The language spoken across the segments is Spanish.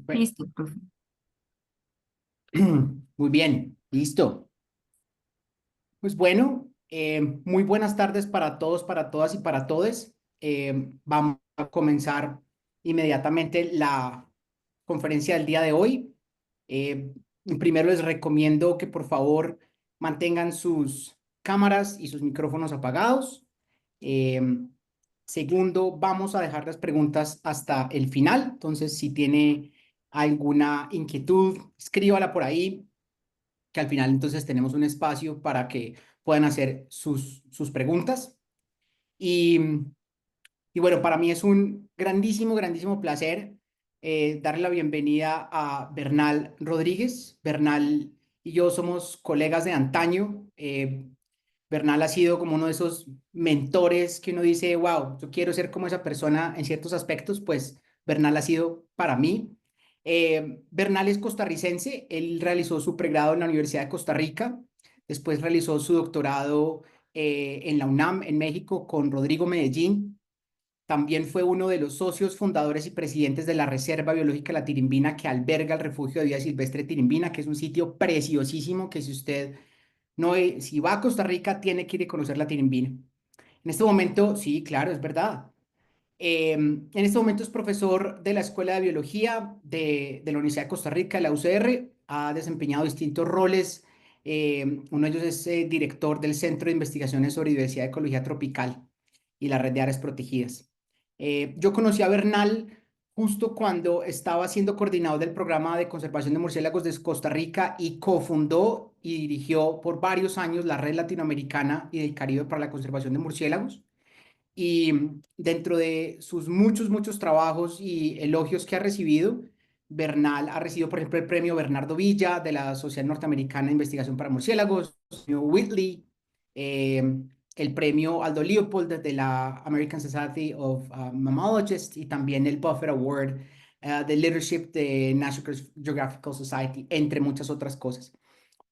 Bueno, Listo, profe. muy bien, listo. Pues bueno, muy buenas tardes para todos, para todas y para todes. Vamos a comenzar inmediatamente la conferencia del día de hoy. Eh, Primero les recomiendo que por favor mantengan sus cámaras y sus micrófonos apagados. Eh, Segundo, vamos a dejar las preguntas hasta el final. Entonces, si tiene alguna inquietud, escríbala por ahí, que al final entonces tenemos un espacio para que puedan hacer sus preguntas. Y, y bueno, para mí es un grandísimo, grandísimo placer darle la bienvenida a Bernal Rodríguez. Bernal y yo somos colegas de antaño. Bernal ha sido como uno de esos mentores que uno dice, wow, yo quiero ser como esa persona en ciertos aspectos, pues Bernal ha sido para mí. Bernal es costarricense, él realizó su pregrado en la Universidad de Costa Rica, después realizó su doctorado en la UNAM, en México, con Rodrigo Medellín. También fue uno de los socios fundadores y presidentes de la Reserva Biológica La Tirimbina, que alberga el Refugio de Vida Silvestre Tirimbina, que es un sitio preciosísimo que si usted no, si va a Costa Rica, tiene que ir a conocer la Tirimbina. En este momento, sí, claro, es verdad. En este momento es profesor de la Escuela de Biología de la Universidad de Costa Rica, de la UCR. Ha desempeñado distintos roles. Uno de ellos es director del Centro de Investigaciones sobre Diversidad y Ecología Tropical y la Red de Áreas Protegidas. Yo conocí a Bernal justo cuando estaba siendo coordinador del programa de conservación de murciélagos de Costa Rica y cofundó y dirigió por varios años la Red Latinoamericana y del Caribe para la Conservación de Murciélagos. Y dentro de sus muchos, muchos trabajos y elogios que ha recibido, Bernal ha recibido, por ejemplo, el premio Bernardo Villa de la Sociedad Norteamericana de Investigación para Murciélagos, el premio Whitley, eh, el premio Aldo Leopold de la American Society of Mammalogists y también el Buffer Award de Leadership de National Geographical Society, entre muchas otras cosas.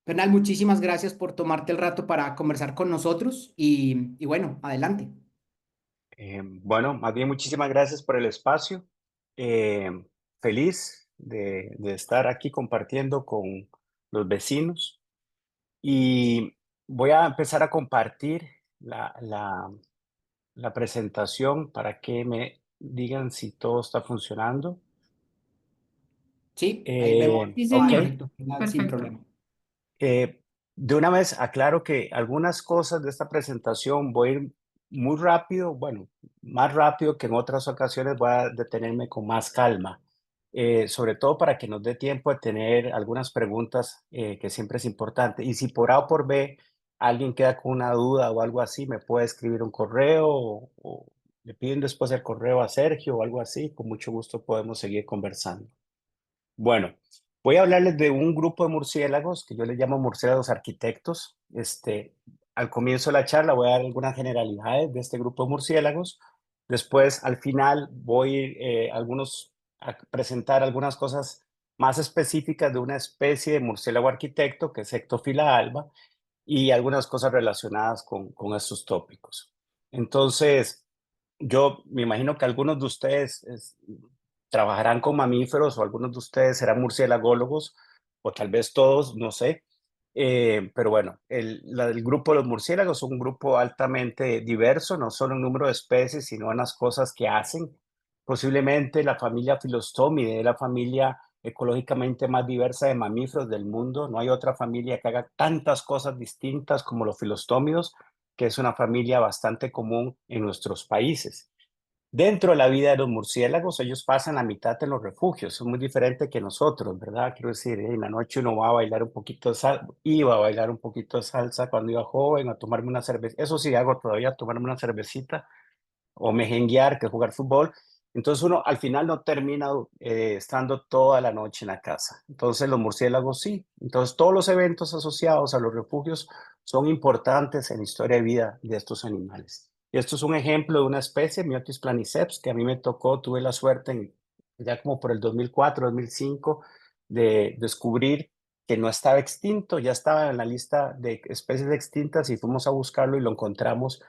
Bernal, muchísimas gracias por tomarte el rato para conversar con nosotros y bueno, adelante. Bueno, más bien muchísimas gracias por el espacio. Eh, Feliz de estar aquí compartiendo con los vecinos y voy a empezar a compartir la presentación para que me digan si todo está funcionando. Sí, ahí vemos Sí, Ok. señor. perfecto, sin Perfecto. problema. De una vez aclaro que algunas cosas de esta presentación voy a ir muy rápido, bueno, más rápido que en otras ocasiones voy a detenerme con más calma, sobre todo para que nos dé tiempo de tener algunas preguntas que siempre es importante. Y si por A o por B alguien queda con una duda o algo así, me puede escribir un correo o le piden después el correo a Sergio o algo así, con mucho gusto podemos seguir conversando. Bueno, voy a hablarles de un grupo de murciélagos que yo les llamo murciélagos arquitectos. Al comienzo de la charla voy a dar algunas generalidades de este grupo de murciélagos. Después, al final, voy a presentar algunas cosas más específicas de una especie de murciélago arquitecto que es Ectophylla alba y algunas cosas relacionadas con estos tópicos. Entonces, yo me imagino que algunos de ustedes trabajarán con mamíferos o algunos de ustedes serán murciélagólogos o tal vez todos, no sé. Pero bueno, el grupo de los murciélagos es un grupo altamente diverso, no solo en número de especies, sino en las cosas que hacen. Posiblemente la familia Philostomide es la familia ecológicamente más diversa de mamíferos del mundo. No hay otra familia que haga tantas cosas distintas como los filostómidos, que es una familia bastante común en nuestros países. Dentro de la vida de los murciélagos, ellos pasan la mitad en los refugios, es muy diferente que nosotros, ¿verdad? Quiero decir, en la noche uno va a bailar un poquito de salsa, iba a bailar un poquito de salsa cuando iba joven, a tomarme una cerveza, eso sí hago todavía, tomarme una cervecita, o mejenguear, que es jugar fútbol. Entonces uno al final no termina estando toda la noche en la casa. Entonces los murciélagos sí. Entonces todos los eventos asociados a los refugios son importantes en la historia de vida de estos animales. Y esto es un ejemplo de una especie, Myotis planiceps, que a mí me tocó, tuve la suerte ya como por el 2004, 2005, de descubrir que no estaba extinto, ya estaba en la lista de especies extintas y fuimos a buscarlo y lo encontramos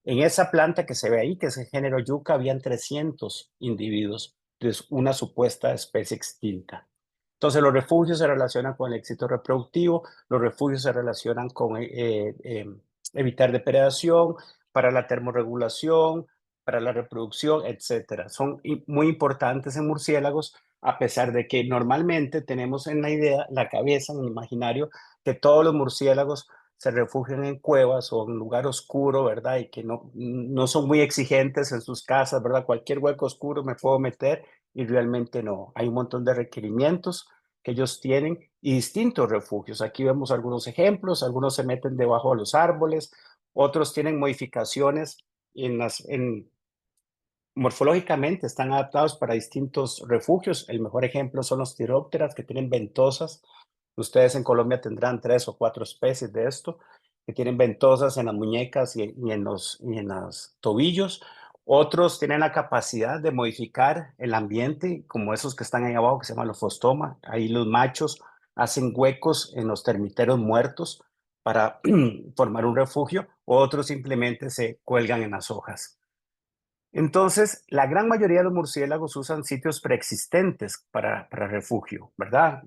en esa planta que se ve ahí, que es el género yuca, habían 300 individuos de una supuesta especie extinta. Entonces, los refugios se relacionan con el éxito reproductivo, los refugios se relacionan con evitar depredación, para la termorregulación, para la reproducción, etcétera. Son muy importantes en murciélagos, a pesar de que normalmente tenemos en la idea, la cabeza, en el imaginario, que todos los murciélagos se refugian en cuevas o en un lugar oscuro, ¿verdad? Y que no son muy exigentes en sus casas, ¿verdad? Cualquier hueco oscuro me puedo meter y realmente no. Hay un montón de requerimientos que ellos tienen y distintos refugios. Aquí vemos algunos ejemplos, algunos se meten debajo de los árboles, otros tienen modificaciones morfológicamente están adaptados para distintos refugios. El mejor ejemplo son los tirópteras que tienen ventosas. Ustedes en Colombia tendrán 3 o 4 especies de esto, que tienen ventosas en las muñecas y en los tobillos. Otros tienen la capacidad de modificar el ambiente, como esos que están ahí abajo, que se llaman los fostoma. Ahí los machos hacen huecos en los termiteros muertos para formar un refugio. Otros simplemente se cuelgan en las hojas. Entonces, la gran mayoría de los murciélagos usan sitios preexistentes para refugio, ¿verdad?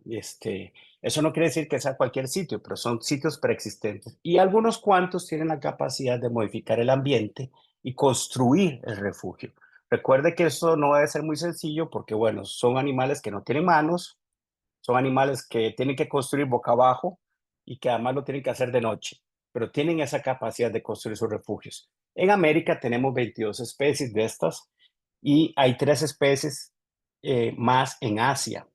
Eso no quiere decir que sea cualquier sitio, pero son sitios preexistentes. Y algunos cuantos tienen la capacidad de modificar el ambiente y construir el refugio. Recuerde que eso no debe ser muy sencillo porque, bueno, son animales que no tienen manos, son animales que tienen que construir boca abajo y que además lo tienen que hacer de noche, pero tienen esa capacidad de construir sus refugios. En América tenemos 22 especies de estas y hay 3 especies más en Asia.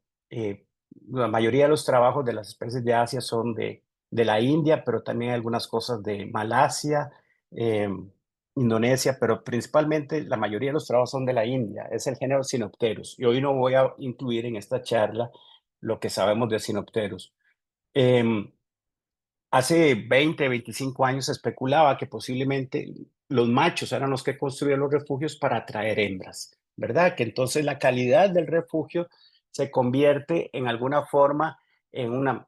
La mayoría de los trabajos de las especies de Asia son de la India, pero también hay algunas cosas de Malasia, eh, Indonesia, pero principalmente la mayoría de los trabajos son de la India. Es el género Sinopterus. Y hoy no voy a incluir en esta charla lo que sabemos de Sinopterus. Eh, Hace 20, 25 años se especulaba que posiblemente los machos eran los que construían los refugios para atraer hembras, ¿verdad? Que entonces la calidad del refugio se convierte en alguna forma,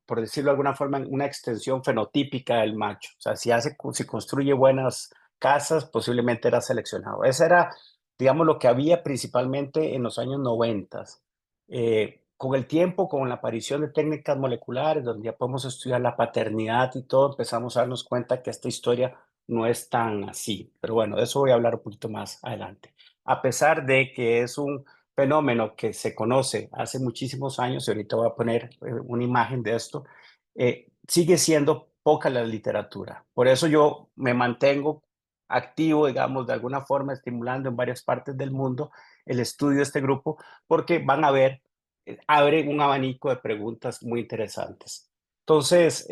por decirlo de alguna forma, en una extensión fenotípica del macho. O sea, si construye buenas casas, posiblemente era seleccionado. Ese era, digamos, lo que había principalmente en los años 90. Con el tiempo, con la aparición de técnicas moleculares, donde ya podemos estudiar la paternidad y todo, empezamos a darnos cuenta que esta historia no es tan así. Pero bueno, de eso voy a hablar un poquito más adelante. A pesar de que es un fenómeno que se conoce hace muchísimos años, y ahorita voy a poner una imagen de esto, sigue siendo poca la literatura. Por eso yo me mantengo activo, digamos, de alguna forma, estimulando en varias partes del mundo el estudio de este grupo, porque van a ver abre un abanico de preguntas muy interesantes. Entonces,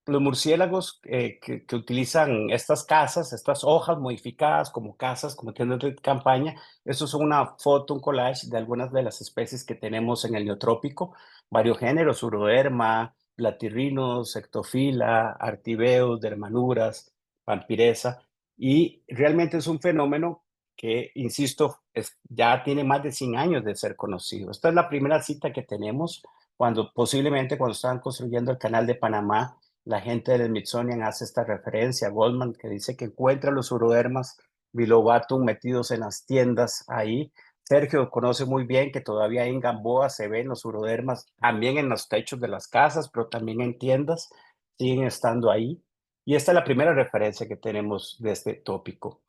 los murciélagos que utilizan estas casas, estas hojas modificadas como casas, como tiendas de campaña, eso es una foto, un collage de algunas de las especies que tenemos en el neotrópico, varios géneros, Uroderma, Platirrinos, Ectofila, Artibeus, Dermanuras, Vampiresa, y realmente es un fenómeno que, insisto, ya tiene más de 100 años de ser conocido. Esta es la primera cita que tenemos posiblemente cuando estaban construyendo el canal de Panamá, la gente del Smithsonian hace esta referencia a Goldman, que dice que encuentra los urodermas bilobatum metidos en las tiendas ahí. Sergio conoce muy bien que todavía en Gamboa se ven los urodermas, también en los techos de las casas, pero también en tiendas, siguen estando ahí. Y esta es la primera referencia que tenemos de este tópico.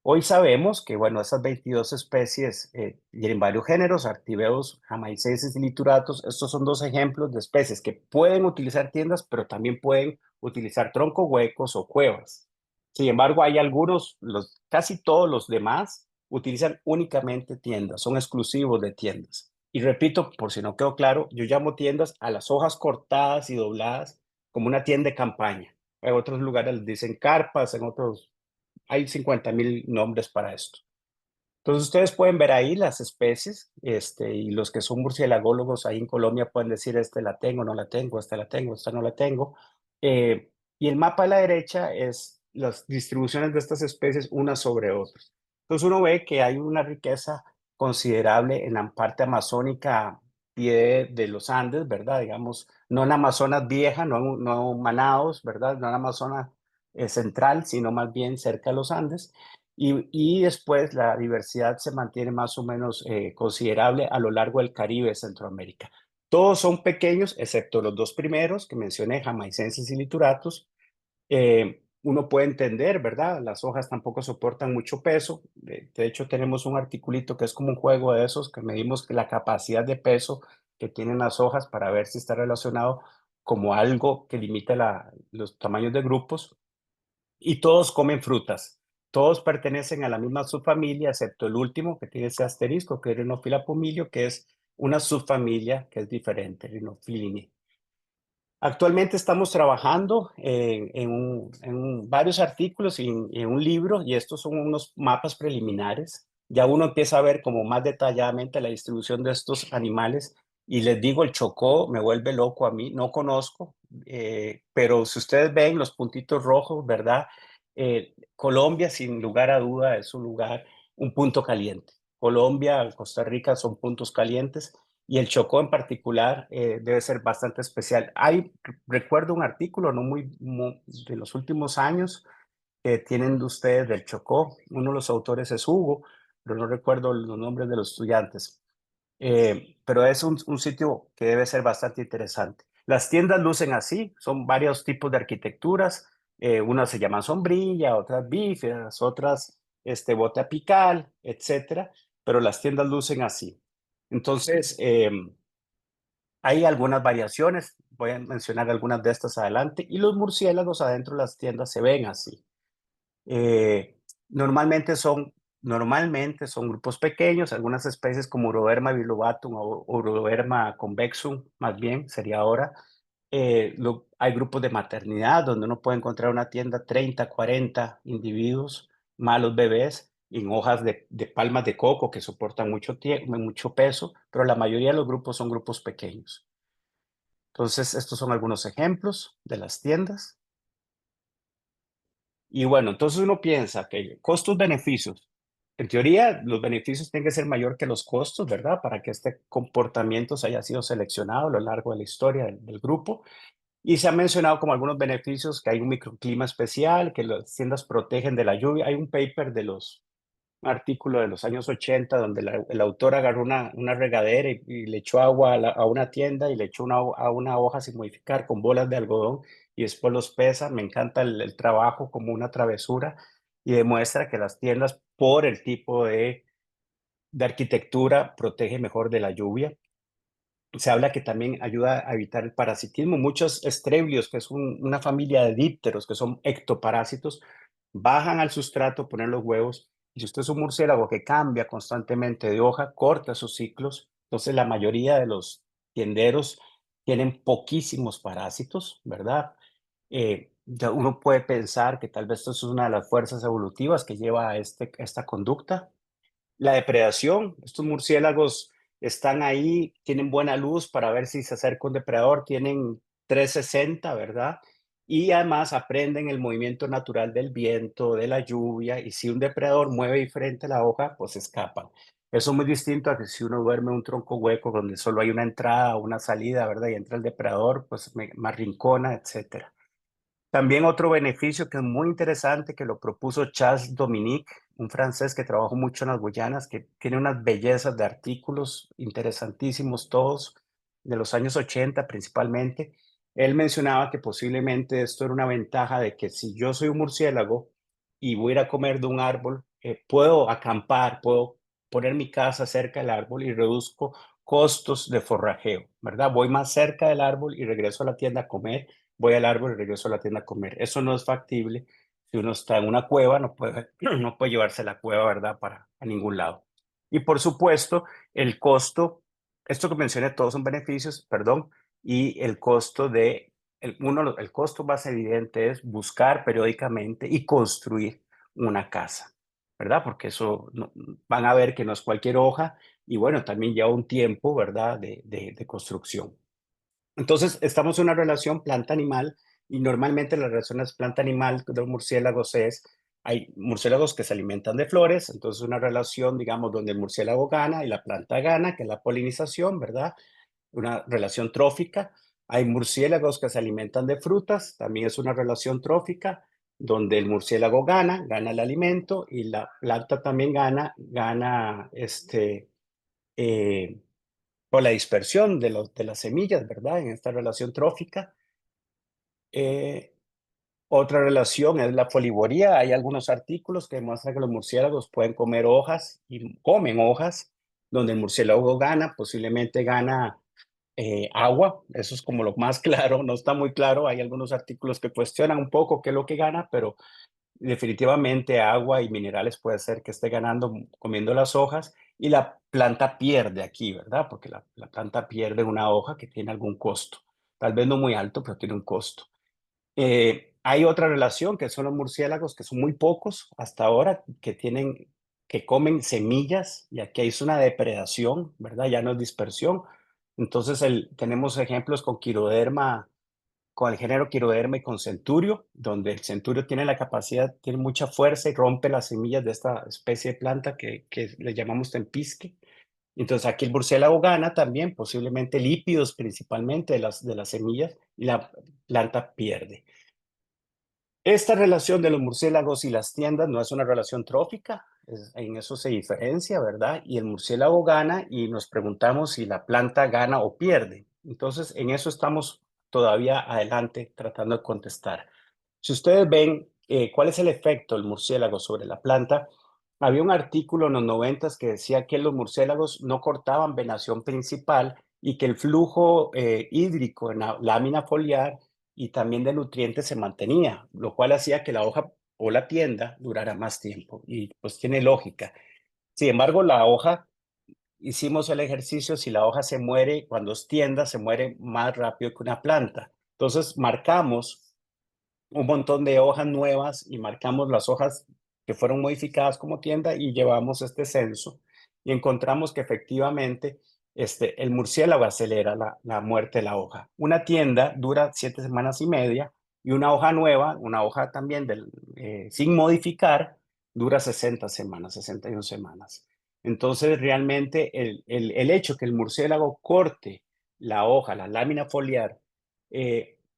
Hoy sabemos que, bueno, esas 22 especies tienen varios géneros, Artibeus, jamaicenses y lituratus. Estos son 2 ejemplos de especies que pueden utilizar tiendas, pero también pueden utilizar troncos huecos o cuevas. Sin embargo, hay algunos, casi todos los demás, utilizan únicamente tiendas, son exclusivos de tiendas. Y repito, por si no quedó claro, yo llamo tiendas a las hojas cortadas y dobladas como una tienda de campaña. En otros lugares les dicen carpas, en otros hay 50,000 nombres para esto. Entonces ustedes pueden ver ahí las especies, y los que son murciélagólogos ahí en Colombia pueden decir, la tengo, no la tengo, esta la tengo, esta no la tengo. Y el mapa a la derecha es las distribuciones de estas especies unas sobre otras. Entonces uno ve que hay una riqueza considerable en la parte amazónica, pie de los Andes, ¿verdad? Digamos, no en la Amazonas vieja, no Manaos, ¿verdad? No en la Amazonas central, sino más bien cerca de los Andes. y después la diversidad se mantiene más o menos considerable a lo largo del Caribe y Centroamérica. Todos son pequeños, excepto los dos primeros que mencioné, jamaicenses y lituratus. Uno puede entender, ¿verdad? Las hojas tampoco soportan mucho peso. De hecho, tenemos un articulito que es como un juego de esos que medimos la capacidad de peso que tienen las hojas para ver si está relacionado como algo que limita los tamaños de grupos. Y todos comen frutas. Todos pertenecen a la misma subfamilia, excepto el último que tiene ese asterisco, que es Rhinophylla pumilio, que es una subfamilia que es diferente, Rhinophyllinae. Actualmente estamos trabajando en varios artículos y en un libro, y estos son unos mapas preliminares. Ya uno empieza a ver como más detalladamente la distribución de estos animales. Y les digo, el chocó me vuelve loco a mí, no conozco, pero si ustedes ven los puntitos rojos, ¿verdad? Colombia, sin lugar a duda, es un lugar, un punto caliente. Colombia, Costa Rica son puntos calientes y el Chocó en particular debe ser bastante especial. Recuerdo un artículo no de los últimos años que tienen ustedes del Chocó. Uno de los autores es Hugo, pero no recuerdo los nombres de los estudiantes. Pero es un sitio que debe ser bastante interesante. Las tiendas lucen así, son varios tipos de arquitecturas. Unas se llaman sombrilla, otras bíferas, otras bote apical, etcétera. Pero las tiendas lucen así. Entonces, hay algunas variaciones, voy a mencionar algunas de estas adelante, y los murciélagos adentro de las tiendas se ven así. Eh, normalmente son, normalmente son grupos pequeños, algunas especies como Uroderma bilobatum o Uroderma convexum, más bien sería ahora. Hay grupos de maternidad donde uno puede encontrar una tienda 30, 40 individuos, malos bebés, en hojas de palmas de coco que soportan mucho peso, pero la mayoría de los grupos son grupos pequeños. Entonces, estos son algunos ejemplos de las tiendas. Y bueno, entonces uno piensa que costos-beneficios. En teoría, los beneficios tienen que ser mayor que los costos, ¿verdad? Para que este comportamiento se haya sido seleccionado a lo largo de la historia del grupo. Y se ha mencionado como algunos beneficios que hay un microclima especial, que las tiendas protegen de la lluvia. Hay un paper un artículo de los años 80 donde el autor agarró una regadera y le echó agua a una tienda y le echó a una hoja sin modificar con bolas de algodón y después los pesa. Me encanta el trabajo como una travesura y demuestra que las tiendas por el tipo de arquitectura protege mejor de la lluvia. Se habla que también ayuda a evitar el parasitismo. Muchos estreblios, que es una familia de dípteros, que son ectoparásitos, bajan al sustrato, ponen los huevos, y si usted es un murciélago que cambia constantemente de hoja, corta sus ciclos, entonces la mayoría de los tienderos tienen poquísimos parásitos, ¿verdad? Ya uno puede pensar que tal vez esto es una de las fuerzas evolutivas que lleva a esta conducta. La depredación, estos murciélagos están ahí, tienen buena luz para ver si se acerca un depredador, tienen 360, ¿verdad? Y además aprenden el movimiento natural del viento, de la lluvia, y si un depredador mueve diferente la hoja, pues escapan. Eso es muy distinto a que si uno duerme en un tronco hueco donde solo hay una entrada o una salida, ¿verdad? Y entra el depredador, pues más rincona, etcétera. También otro beneficio que es muy interesante, que lo propuso Charles Dominique, un francés que trabajó mucho en las Guyanas, que tiene unas bellezas de artículos interesantísimos, todos de los años 80 principalmente. Él mencionaba que posiblemente esto era una ventaja de que si yo soy un murciélago y voy a ir a comer de un árbol, puedo acampar, puedo poner mi casa cerca del árbol y reduzco costos de forrajeo, ¿verdad? Voy más cerca del árbol y regreso a la tienda a comer, voy al árbol y regreso a la tienda a comer. Eso no es factible. Si uno está en una cueva, no puede llevarse la cueva, ¿verdad?, para a ningún lado. Y por supuesto, el costo, esto que mencioné, todos son beneficios, perdón, y el costo el costo más evidente es buscar periódicamente y construir una casa, ¿verdad? Porque eso van a ver que no es cualquier hoja y bueno, también lleva un tiempo, ¿verdad?, de construcción. Entonces, estamos en una relación planta-animal y normalmente las relaciones planta-animal de los murciélagos hay murciélagos que se alimentan de flores, entonces una relación, digamos, donde el murciélago gana y la planta gana, que es la polinización, ¿verdad? Una relación trófica. Hay murciélagos que se alimentan de frutas, también es una relación trófica. donde el murciélago gana el alimento y la planta también gana eh, por la dispersión de las semillas, ¿verdad? En esta relación trófica. Eh, Otra relación es la folivoría. Hay algunos artículos que demuestran que los murciélagos pueden comer hojas y comen hojas, donde el murciélago posiblemente gana agua. Eso es como lo más claro, no está muy claro. Hay algunos artículos que cuestionan un poco qué es lo que gana, pero definitivamente agua y minerales puede ser que esté ganando comiendo las hojas y la planta pierde aquí, ¿verdad? Porque la planta pierde una hoja que tiene algún costo. Tal vez no muy alto, pero tiene un costo. Hay otra relación que son los murciélagos, que son muy pocos hasta ahora, que comen semillas, y aquí es una depredación, ¿verdad? Ya no es dispersión. Entonces, tenemos ejemplos con el género Quiroderma y con Centurio, donde el Centurio tiene la capacidad, tiene mucha fuerza y rompe las semillas de esta especie de planta que le llamamos tempisque. Entonces, aquí el murciélago gana también, posiblemente lípidos principalmente de las semillas, y la planta pierde. Esta relación de los murciélagos y las tiendas no es una relación trófica, en eso se diferencia, ¿verdad? Y el murciélago gana y nos preguntamos si la planta gana o pierde. Entonces, en eso estamos todavía adelante tratando de contestar. Si ustedes ven cuál es el efecto del murciélago sobre la planta, había un artículo en los 90 que decía que los murciélagos no cortaban venación principal y que el flujo hídrico en la lámina foliar y también de nutrientes se mantenía, lo cual hacía que la hoja o la tienda durara más tiempo y pues tiene lógica. Sin embargo, la hoja, hicimos el ejercicio, si la hoja se muere, cuando es tienda, se muere más rápido que una planta. Entonces, marcamos un montón de hojas nuevas y marcamos las hojas que fueron modificadas como tienda y llevamos este censo y encontramos que efectivamente el murciélago acelera la muerte de la hoja. Una tienda dura 7 semanas y media y una hoja nueva, una hoja también sin modificar, dura 60 semanas, 61 semanas. Entonces, realmente el hecho que el murciélago corte la hoja, la lámina foliar,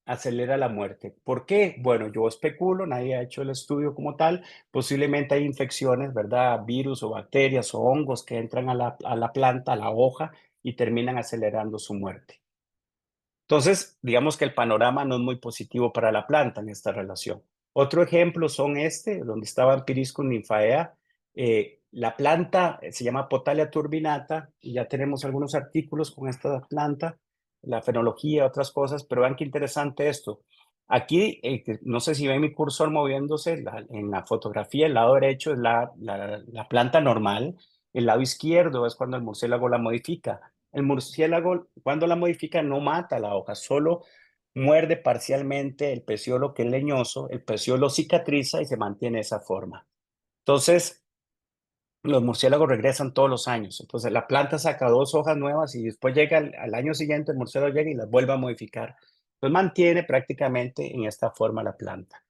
acelera la muerte. ¿Por qué? Bueno, yo especulo, nadie ha hecho el estudio como tal, posiblemente hay infecciones, ¿verdad? Virus o bacterias o hongos que entran a la planta, a la hoja y terminan acelerando su muerte. Entonces, digamos que el panorama no es muy positivo para la planta en esta relación. Otro ejemplo son donde estaba Empiriscus nymphaea. La planta se llama Potalia turbinata y ya tenemos algunos artículos con esta planta, la fenología, otras cosas, pero vean qué interesante esto. Aquí, no sé si ven mi cursor moviéndose, en la fotografía, el lado derecho es la planta normal, el lado izquierdo es cuando el murciélago la modifica. El murciélago, cuando la modifica, no mata la hoja, solo muerde parcialmente el peciolo que es leñoso, el peciolo cicatriza y se mantiene de esa forma. Entonces, los murciélagos regresan todos los años. Entonces, la planta saca dos hojas nuevas y después llega al año siguiente, el murciélago llega y las vuelve a modificar. Entonces, mantiene prácticamente en esta forma la planta.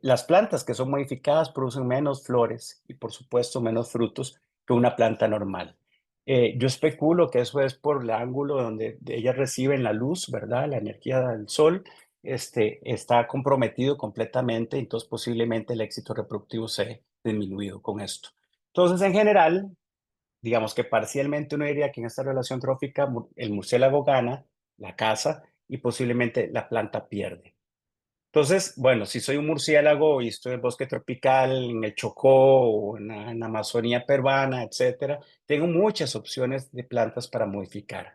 Las plantas que son modificadas producen menos flores y, por supuesto, menos frutos que una planta normal. Yo especulo que eso es por el ángulo donde ellas reciben la luz, ¿verdad? La energía del sol, está comprometido completamente, entonces posiblemente el éxito reproductivo se ha disminuido con esto. Entonces, en general, digamos que parcialmente uno diría que en esta relación trófica el murciélago gana la caza y posiblemente la planta pierde. Entonces, bueno, si soy un murciélago y estoy en el bosque tropical, en el Chocó o en la Amazonía peruana, etcétera, tengo muchas opciones de plantas para modificar.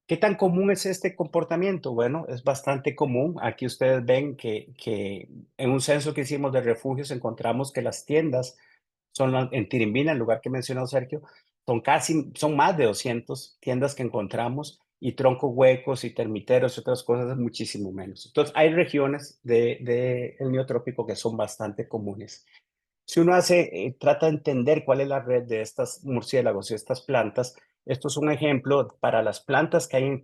¿Qué tan común es este comportamiento? Bueno, es bastante común. Aquí ustedes ven que en un censo que hicimos de refugios encontramos que las tiendas en Tirimbina, el lugar que mencionó Sergio, son más de 200 tiendas que encontramos y troncos huecos y termiteros y otras cosas es muchísimo menos. Entonces, hay regiones del neotrópico que son bastante comunes. Si uno trata de entender cuál es la red de estos murciélagos y estas plantas, esto es un ejemplo para las plantas que hay en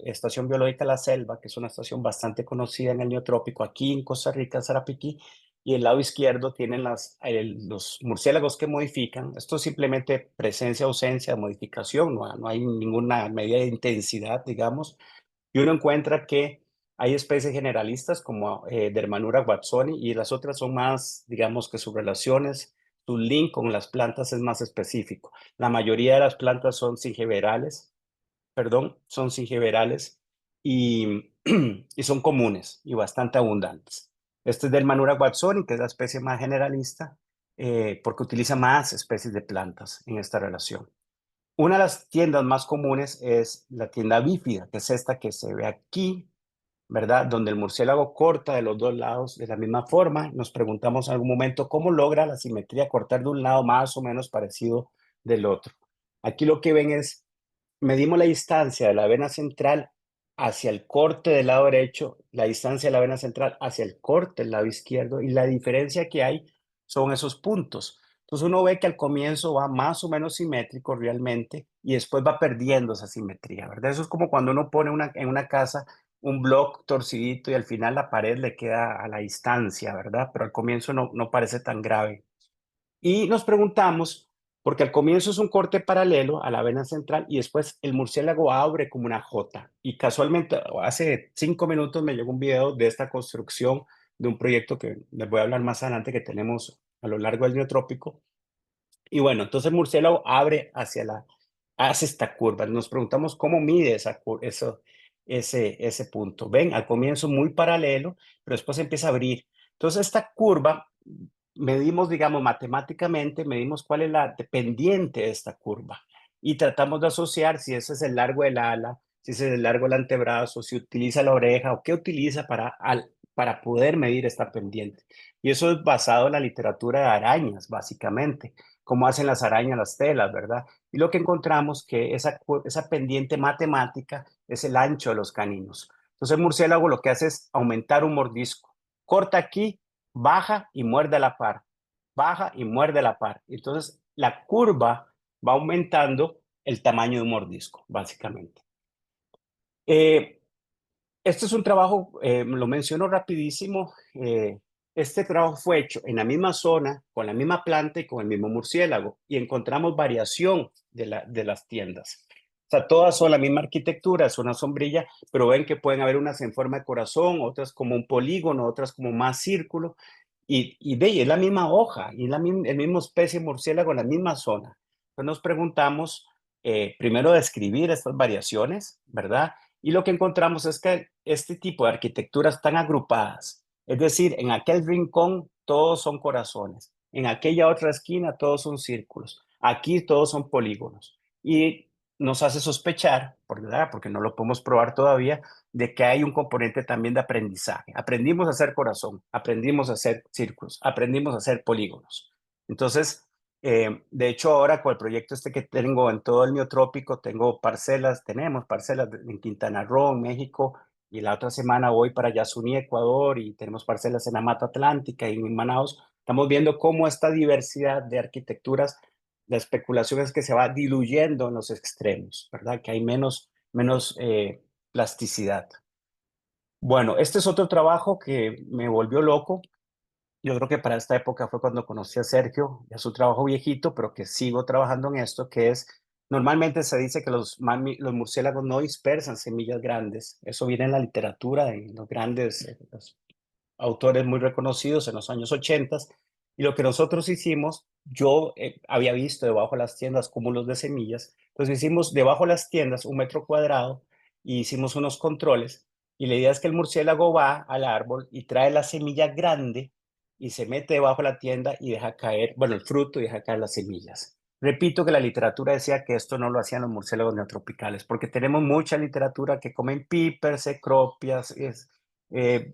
Estación Biológica La Selva, que es una estación bastante conocida en el neotrópico, aquí en Costa Rica, en Sarapiquí, y el lado izquierdo tienen los murciélagos que modifican. Esto es simplemente presencia, ausencia, modificación, no hay ninguna medida de intensidad, digamos, y uno encuentra que Hay especies generalistas como Dermanura watsoni y las otras son más, digamos que sus relaciones, su link con las plantas es más específico. La mayoría de las plantas son singeberales, perdón, son singeberales y, y son comunes y bastante abundantes. Este es Dermanura watsoni, que es la especie más generalista, porque utiliza más especies de plantas en esta relación. Una de las tiendas más comunes es la tienda bífida, que es esta que se ve aquí, ¿verdad? Donde el murciélago corta de los dos lados de la misma forma. Nos preguntamos en algún momento cómo logra la simetría cortar de un lado más o menos parecido del otro. Aquí lo que ven es, medimos la distancia de la vena central hacia el corte del lado derecho, la distancia de la vena central hacia el corte del lado izquierdo, y la diferencia que hay son esos puntos. Entonces uno ve que al comienzo va más o menos simétrico realmente y después va perdiendo esa simetría, ¿verdad? Eso es como cuando uno pone en una casa un block torcidito y al final la pared le queda a la distancia, ¿verdad? Pero al comienzo no parece tan grave. Y nos preguntamos, porque al comienzo es un corte paralelo a la vena central y después el murciélago abre como una J. Y casualmente hace 5 minutos me llegó un video de esta construcción de un proyecto que les voy a hablar más adelante que tenemos a lo largo del neotrópico. Y bueno, entonces el murciélago abre hace esta curva. Nos preguntamos cómo mide ese punto. Ven, al comienzo muy paralelo, pero después empieza a abrir. Entonces esta curva, medimos, digamos, matemáticamente, medimos cuál es la pendiente de esta curva y tratamos de asociar si ese es el largo del ala, si ese es el largo del antebrazo, si utiliza la oreja o qué utiliza para poder medir esta pendiente. Y eso es basado en la literatura de arañas, básicamente, cómo hacen las arañas las telas, ¿verdad? Y lo que encontramos que esa pendiente matemática es el ancho de los caninos. Entonces el murciélago lo que hace es aumentar un mordisco. Corta aquí, baja y muerde a la par. Baja y muerde a la par. Entonces la curva va aumentando el tamaño de un mordisco, básicamente. Eh, este es un trabajo, lo menciono rapidísimo. Este trabajo fue hecho en la misma zona, con la misma planta y con el mismo murciélago, y encontramos variación de las tiendas. O sea, todas son la misma arquitectura, es una sombrilla, pero ven que pueden haber unas en forma de corazón, otras como un polígono, otras como más círculo, es la misma hoja, y el mismo especie de murciélago en la misma zona. Entonces nos preguntamos, primero, describir estas variaciones, ¿verdad? Y lo que encontramos es que este tipo de arquitecturas están agrupadas. Es decir, en aquel rincón todos son corazones, en aquella otra esquina todos son círculos, aquí todos son polígonos. Y nos hace sospechar, ¿verdad? Porque no lo podemos probar todavía, de que hay un componente también de aprendizaje. Aprendimos a hacer corazón, aprendimos a hacer círculos, aprendimos a hacer polígonos. Entonces, de hecho, ahora con el proyecto este que tengo en todo el neotrópico, tenemos parcelas en Quintana Roo, en México, y la otra semana voy para Yasuní, Ecuador, y tenemos parcelas en la Mata Atlántica y en Manaus. Estamos viendo cómo esta diversidad de arquitecturas, la especulación es que se va diluyendo en los extremos, ¿verdad? Que hay menos plasticidad. Bueno, este es otro trabajo que me volvió loco. Yo creo que para esta época fue cuando conocí a Sergio, ya su trabajo viejito, pero que sigo trabajando en esto, que es, normalmente se dice que los murciélagos no dispersan semillas grandes. Eso viene en la literatura, en los grandes los autores muy reconocidos en los años 80. Y lo que nosotros hicimos, yo había visto debajo de las tiendas cúmulos de semillas, entonces hicimos debajo de las tiendas 1 metro cuadrado y hicimos unos controles. Y la idea es que el murciélago va al árbol y trae la semilla grande y se mete debajo de la tienda y deja caer, bueno, el fruto y deja caer las semillas. Repito que la literatura decía que esto no lo hacían los murciélagos neotropicales, porque tenemos mucha literatura que comen píperes, cecropias,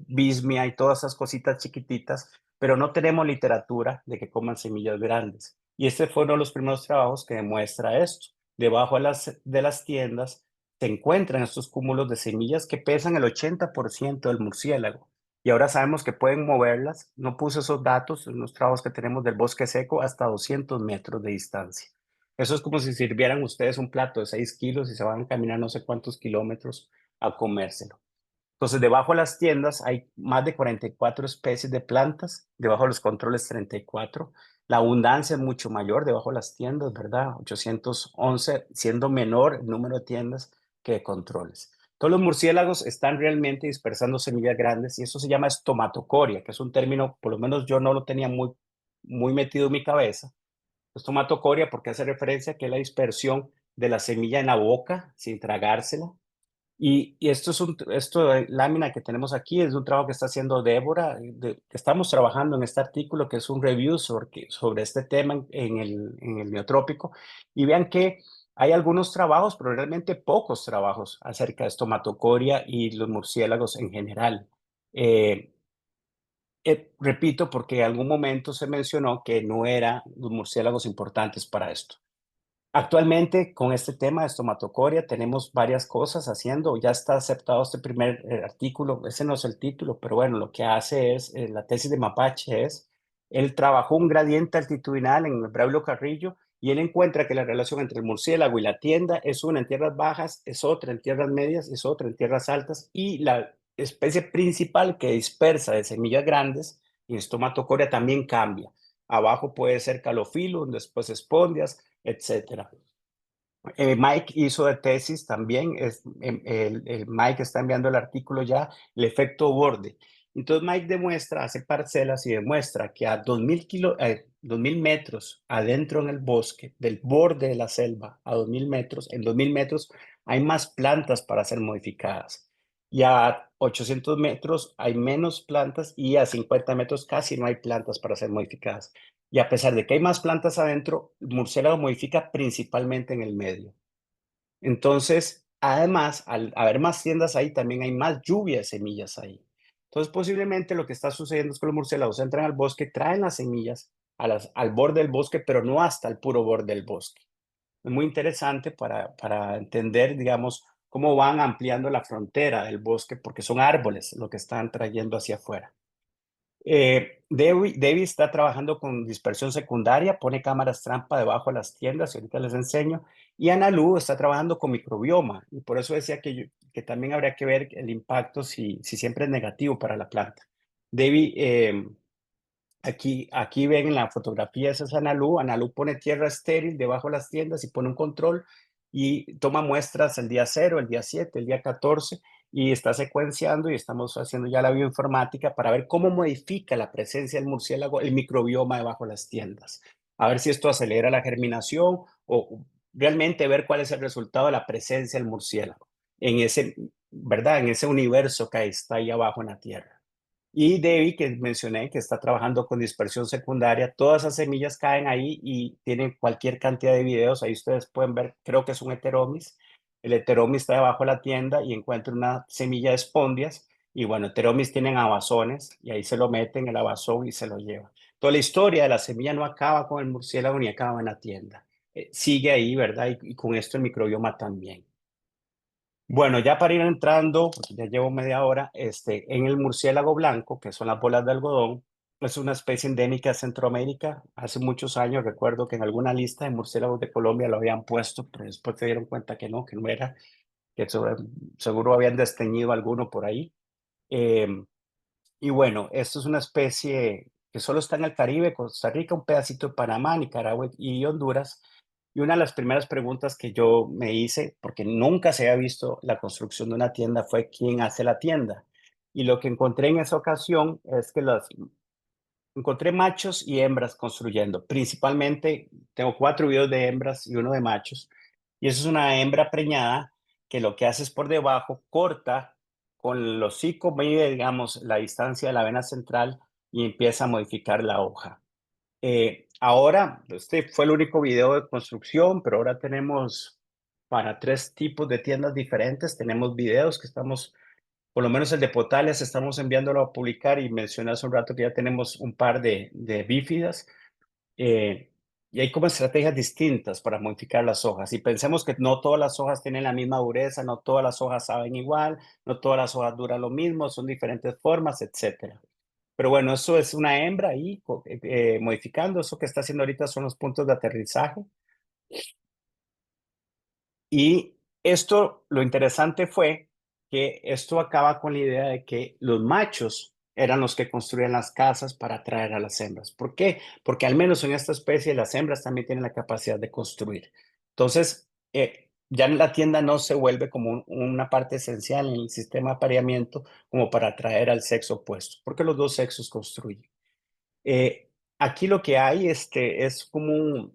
bismia y todas esas cositas chiquititas, pero no tenemos literatura de que coman semillas grandes. Y este fue uno de los primeros trabajos que demuestra esto. Debajo de las tiendas se encuentran estos cúmulos de semillas que pesan el 80% del murciélago. Y ahora sabemos que pueden moverlas. No puse esos datos en los trabajos que tenemos del bosque seco hasta 200 metros de distancia. Eso es como si sirvieran ustedes un plato de 6 kilos y se van a caminar no sé cuántos kilómetros a comérselo. Entonces, debajo de las tiendas hay más de 44 especies de plantas, debajo de los controles 34. La abundancia es mucho mayor debajo de las tiendas, ¿verdad? 811, siendo menor el número de tiendas que de controles. Todos los murciélagos están realmente dispersando semillas grandes y eso se llama estomatocoria, que es un término, por lo menos yo no lo tenía muy metido en mi cabeza. Estomatocoria porque hace referencia a que es la dispersión de la semilla en la boca sin tragársela. Y esto es lámina que tenemos aquí es un trabajo que está haciendo Débora, que estamos trabajando en este artículo, que es un review sobre este tema en el neotrópico. Y vean que hay algunos trabajos, pero realmente pocos trabajos acerca de estomatocoria y los murciélagos en general. Eh, repito, porque en algún momento se mencionó que no eran los murciélagos importantes para esto. Actualmente, con este tema de estomatocoria, tenemos varias cosas haciendo. Ya está aceptado este primer artículo. Ese no es el título, pero bueno, lo que hace es, la tesis de Mapache es, él trabajó un gradiente altitudinal en el Braulio Carrillo y él encuentra que la relación entre el murciélago y la tienda es una en tierras bajas, es otra en tierras medias, es otra en tierras altas y la especie principal que dispersa de semillas grandes y estomatocoria también cambia. Abajo puede ser calophyllum, después espondias, etcétera. Mike hizo de tesis también, Mike está enviando el artículo ya, el efecto borde. Entonces Mike demuestra, hace parcelas y demuestra que a 2000 metros adentro en el bosque, del borde de la selva a 2000 metros, en 2000 metros hay más plantas para ser modificadas. Y a 800 metros hay menos plantas y a 50 metros casi no hay plantas para ser modificadas. Y a pesar de que hay más plantas adentro, el murciélago modifica principalmente en el medio. Entonces, además, al haber más tiendas ahí, también hay más lluvia de semillas ahí. Entonces, posiblemente lo que está sucediendo es que los murciélagos entran al bosque, traen las semillas al borde del bosque, pero no hasta el puro borde del bosque. Es muy interesante para entender, digamos, cómo van ampliando la frontera del bosque, porque son árboles lo que están trayendo hacia afuera. Debbie está trabajando con dispersión secundaria, pone cámaras trampa debajo de las tiendas, y ahorita les enseño. Y Analu está trabajando con microbioma, y por eso decía que también habría que ver el impacto si siempre es negativo para la planta. Debbie, aquí ven en la fotografía, esa es Analu. Analu pone tierra estéril debajo de las tiendas y pone un control y toma muestras el día 0, el día 7, el día 14 y está secuenciando y estamos haciendo ya la bioinformática para ver cómo modifica la presencia del murciélago, el microbioma debajo de las tiendas. A ver si esto acelera la germinación o realmente ver cuál es el resultado de la presencia del murciélago en ese, ¿verdad? En ese universo que está ahí abajo en la tierra. Y Debbie, que mencioné, que está trabajando con dispersión secundaria, todas esas semillas caen ahí y tienen cualquier cantidad de videos. Ahí ustedes pueden ver, creo que es un heteromis. El heteromis está debajo de la tienda y encuentra una semilla de espondias. Y bueno, heteromis tienen abazones y ahí se lo meten el abazón y se lo llevan. Toda la historia de la semilla no acaba con el murciélago ni acaba en la tienda. Sigue ahí, ¿verdad? Y con esto el microbioma también. Bueno, ya para ir entrando, porque ya llevo media hora, en el murciélago blanco, que son las bolas de algodón, es una especie endémica de Centroamérica. Hace muchos años recuerdo que en alguna lista de murciélagos de Colombia lo habían puesto, pero después se dieron cuenta que no era, seguro habían desteñido alguno por ahí. Eh, y bueno, esto es una especie que solo está en el Caribe, Costa Rica, un pedacito de Panamá, Nicaragua y Honduras. Y una de las primeras preguntas que yo me hice, porque nunca se había visto la construcción de una tienda, fue quién hace la tienda. Y lo que encontré en esa ocasión es que encontré machos y hembras construyendo. Principalmente tengo 4 videos de hembras y uno de machos. Y eso es una hembra preñada que lo que hace es por debajo, corta con el hocico, mide, digamos, la distancia de la vena central y empieza a modificar la hoja. Ahora, este fue el único video de construcción, pero ahora tenemos para 3 tipos de tiendas diferentes. Tenemos videos que estamos, por lo menos el de Potales, estamos enviándolo a publicar y mencioné hace un rato que ya tenemos un par de bífidas. eh, y hay como estrategias distintas para modificar las hojas. Y pensemos que no todas las hojas tienen la misma dureza, no todas las hojas saben igual, no todas las hojas duran lo mismo, son diferentes formas, etcétera. Pero bueno, eso es una hembra ahí modificando. Eso que está haciendo ahorita son los puntos de aterrizaje. Y esto, lo interesante fue que esto acaba con la idea de que los machos eran los que construían las casas para atraer a las hembras. ¿Por qué? Porque al menos en esta especie las hembras también tienen la capacidad de construir. Entonces, ya la tienda no se vuelve como una parte esencial en el sistema de apareamiento como para atraer al sexo opuesto, porque los dos sexos construyen. Eh, Aquí lo que hay es como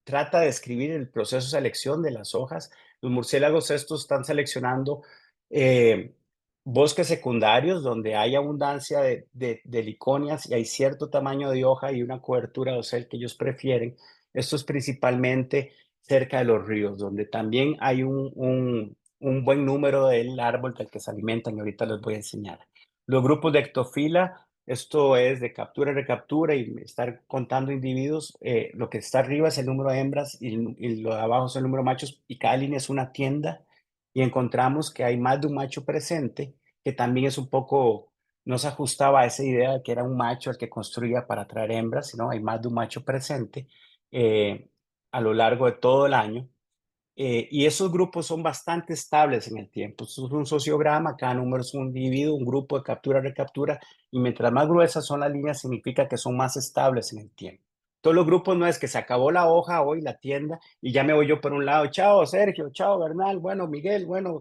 trata de describir el proceso de selección de las hojas. Los murciélagos estos están seleccionando eh, bosques secundarios donde hay abundancia de liconias y hay cierto tamaño de hoja y una cobertura dosel que ellos prefieren. Esto es principalmente cerca de los ríos, donde también hay un buen número del árbol del que se alimentan y ahorita les voy a enseñar. Los grupos de ectofila, esto es de captura y recaptura y estar contando individuos. Lo que está arriba es el número de hembras y lo de abajo es el número de machos y cada línea es una tienda y encontramos que hay más de un macho presente, que también es un poco, no se ajustaba a esa idea de que era un macho el que construía para atraer hembras, sino hay más de un macho presente eh, a lo largo de todo el año. Y esos grupos son bastante estables en el tiempo. Esto es un sociograma, cada número es un individuo, un grupo de captura-recaptura, y mientras más gruesas son las líneas, significa que son más estables en el tiempo. Todos los grupos no es que se acabó la hoja hoy, la tienda, y ya me voy yo por un lado, chao Sergio, chao Bernal, bueno Miguel, bueno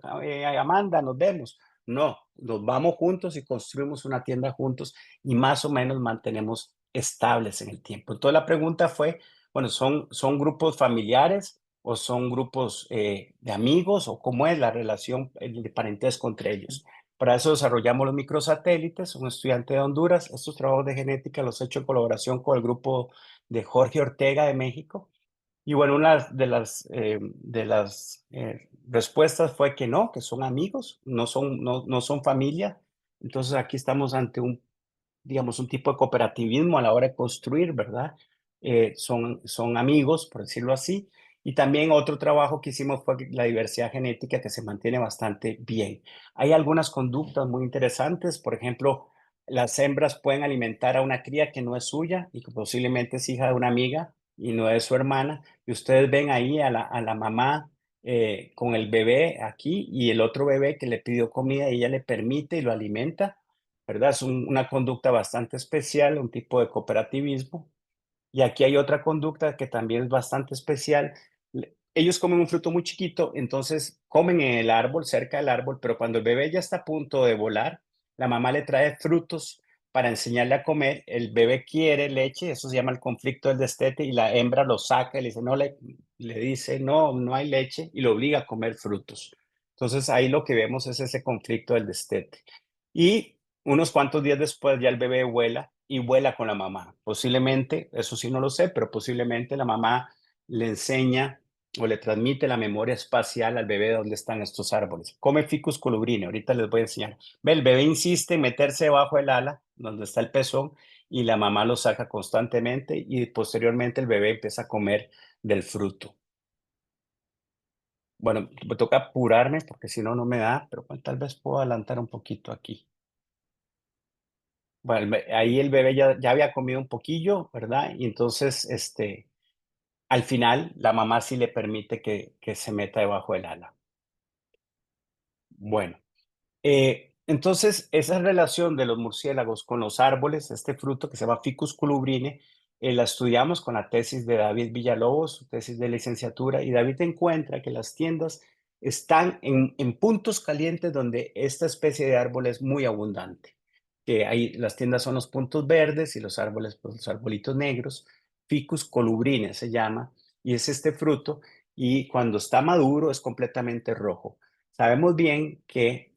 Amanda, nos vemos. No, nos vamos juntos y construimos una tienda juntos y más o menos mantenemos estables en el tiempo. Entonces la pregunta fue, bueno, son grupos familiares o son grupos de amigos o cómo es la relación de parentesco entre ellos. Para eso desarrollamos los microsatélites. Un estudiante de Honduras, estos trabajos de genética los he hecho en colaboración con el grupo de Jorge Ortega de México. Y bueno, una de las respuestas fue que no, que son amigos, no son familia. Entonces aquí estamos ante digamos, un tipo de cooperativismo a la hora de construir, ¿verdad? Son amigos, por decirlo así. Y también otro trabajo que hicimos fue la diversidad genética que se mantiene bastante bien. Hay algunas conductas muy interesantes, por ejemplo, las hembras pueden alimentar a una cría que no es suya y que posiblemente es hija de una amiga y no es su hermana. Y ustedes ven ahí a la mamá con el bebé aquí y el otro bebé que le pidió comida y ella le permite y lo alimenta, ¿verdad? Es una conducta bastante especial, un tipo de cooperativismo. Y aquí hay otra conducta que también es bastante especial. Ellos comen un fruto muy chiquito, entonces comen en el árbol, cerca del árbol, pero cuando el bebé ya está a punto de volar, la mamá le trae frutos para enseñarle a comer. El bebé quiere leche, eso se llama el conflicto del destete, y la hembra lo saca y le dice, no, le dice, no, no hay leche, y lo obliga a comer frutos. Entonces ahí lo que vemos es ese conflicto del destete. Y unos cuantos días después ya el bebé vuela y vuela con la mamá. Posiblemente, eso sí no lo sé, pero posiblemente la mamá le enseña o le transmite la memoria espacial al bebé de dónde están estos árboles. Come Ficus colubrine, ahorita les voy a enseñar. Ve, el bebé insiste en meterse debajo del ala, donde está el pezón, y la mamá lo saca constantemente y posteriormente el bebé empieza a comer del fruto. Bueno, me toca apurarme porque si no, no me da, pero bueno, tal vez puedo adelantar un poquito aquí. Bueno, ahí el bebé ya había comido un poquillo, ¿verdad? Y entonces, al final, la mamá sí le permite que se meta debajo del ala. Bueno, entonces esa relación de los murciélagos con los árboles, este fruto que se llama Ficus colubrine, la estudiamos con la tesis de David Villalobos, su tesis de licenciatura, y David encuentra que las tiendas están en puntos calientes donde esta especie de árbol es muy abundante. Que ahí las tiendas son los puntos verdes y los árboles, pues los arbolitos negros. Ficus colubrine se llama, y es este fruto, y cuando está maduro es completamente rojo. Sabemos bien que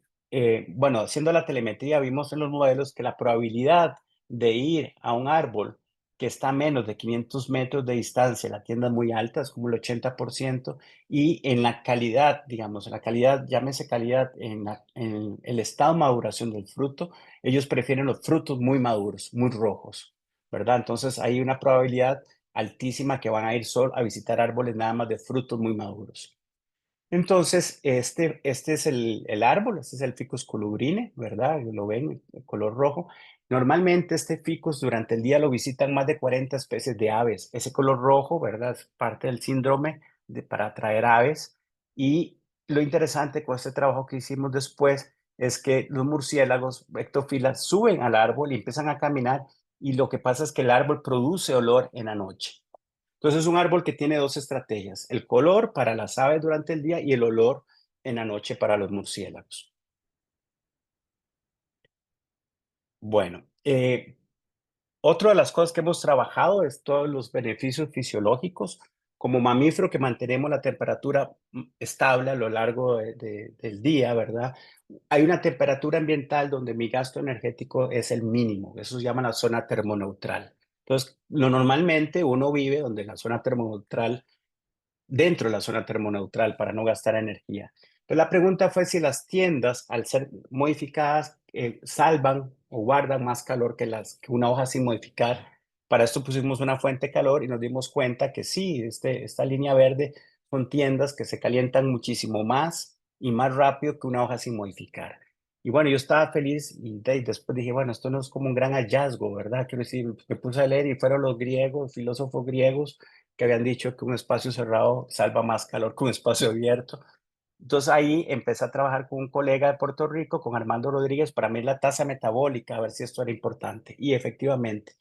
bueno, haciendo la telemetría vimos en los modelos que la probabilidad de ir a un árbol que está a menos de 500 metros de distancia, la tienda es muy alta, es como el 80%, y en la calidad, digamos, en la calidad, llámese calidad, en el estado de maduración del fruto, ellos prefieren los frutos muy maduros, muy rojos, ¿verdad? Entonces hay una probabilidad altísima que van a ir solo a visitar árboles nada más de frutos muy maduros. Entonces, este es el árbol, este es el Ficus colubrine, ¿verdad? Lo ven, el color rojo. Normalmente este ficus durante el día lo visitan más de 40 especies de aves. Ese color rojo, ¿verdad? Es parte del síndrome para atraer aves. Y lo interesante con este trabajo que hicimos después es que los murciélagos ectofilas suben al árbol y empiezan a caminar y lo que pasa es que el árbol produce olor en la noche. Entonces es un árbol que tiene dos estrategias, el color para las aves durante el día y el olor en la noche para los murciélagos. Bueno, otra de las cosas que hemos trabajado es todos los beneficios fisiológicos. Como mamífero que mantenemos la temperatura estable a lo largo del día, ¿verdad? Hay una temperatura ambiental donde mi gasto energético es el mínimo. Eso se llama la zona termoneutral. Entonces, normalmente uno vive donde la zona termoneutral dentro de la zona termoneutral para no gastar energía. Entonces la pregunta fue si las tiendas, al ser modificadas, salvan o guardan más calor que una hoja sin modificar. Para esto pusimos una fuente de calor y nos dimos cuenta que sí, esta línea verde son tiendas que se calientan muchísimo más y más rápido que una hoja sin modificar. Y bueno, yo estaba feliz y después dije, bueno, esto no es como un gran hallazgo, ¿verdad? Quiero decir, me puse a leer y fueron los griegos, filósofos griegos, que habían dicho que un espacio cerrado salva más calor que un espacio abierto. Entonces ahí empecé a trabajar con un colega de Puerto Rico, con Armando Rodríguez, para medir la tasa metabólica, a ver si esto era importante. Y efectivamente,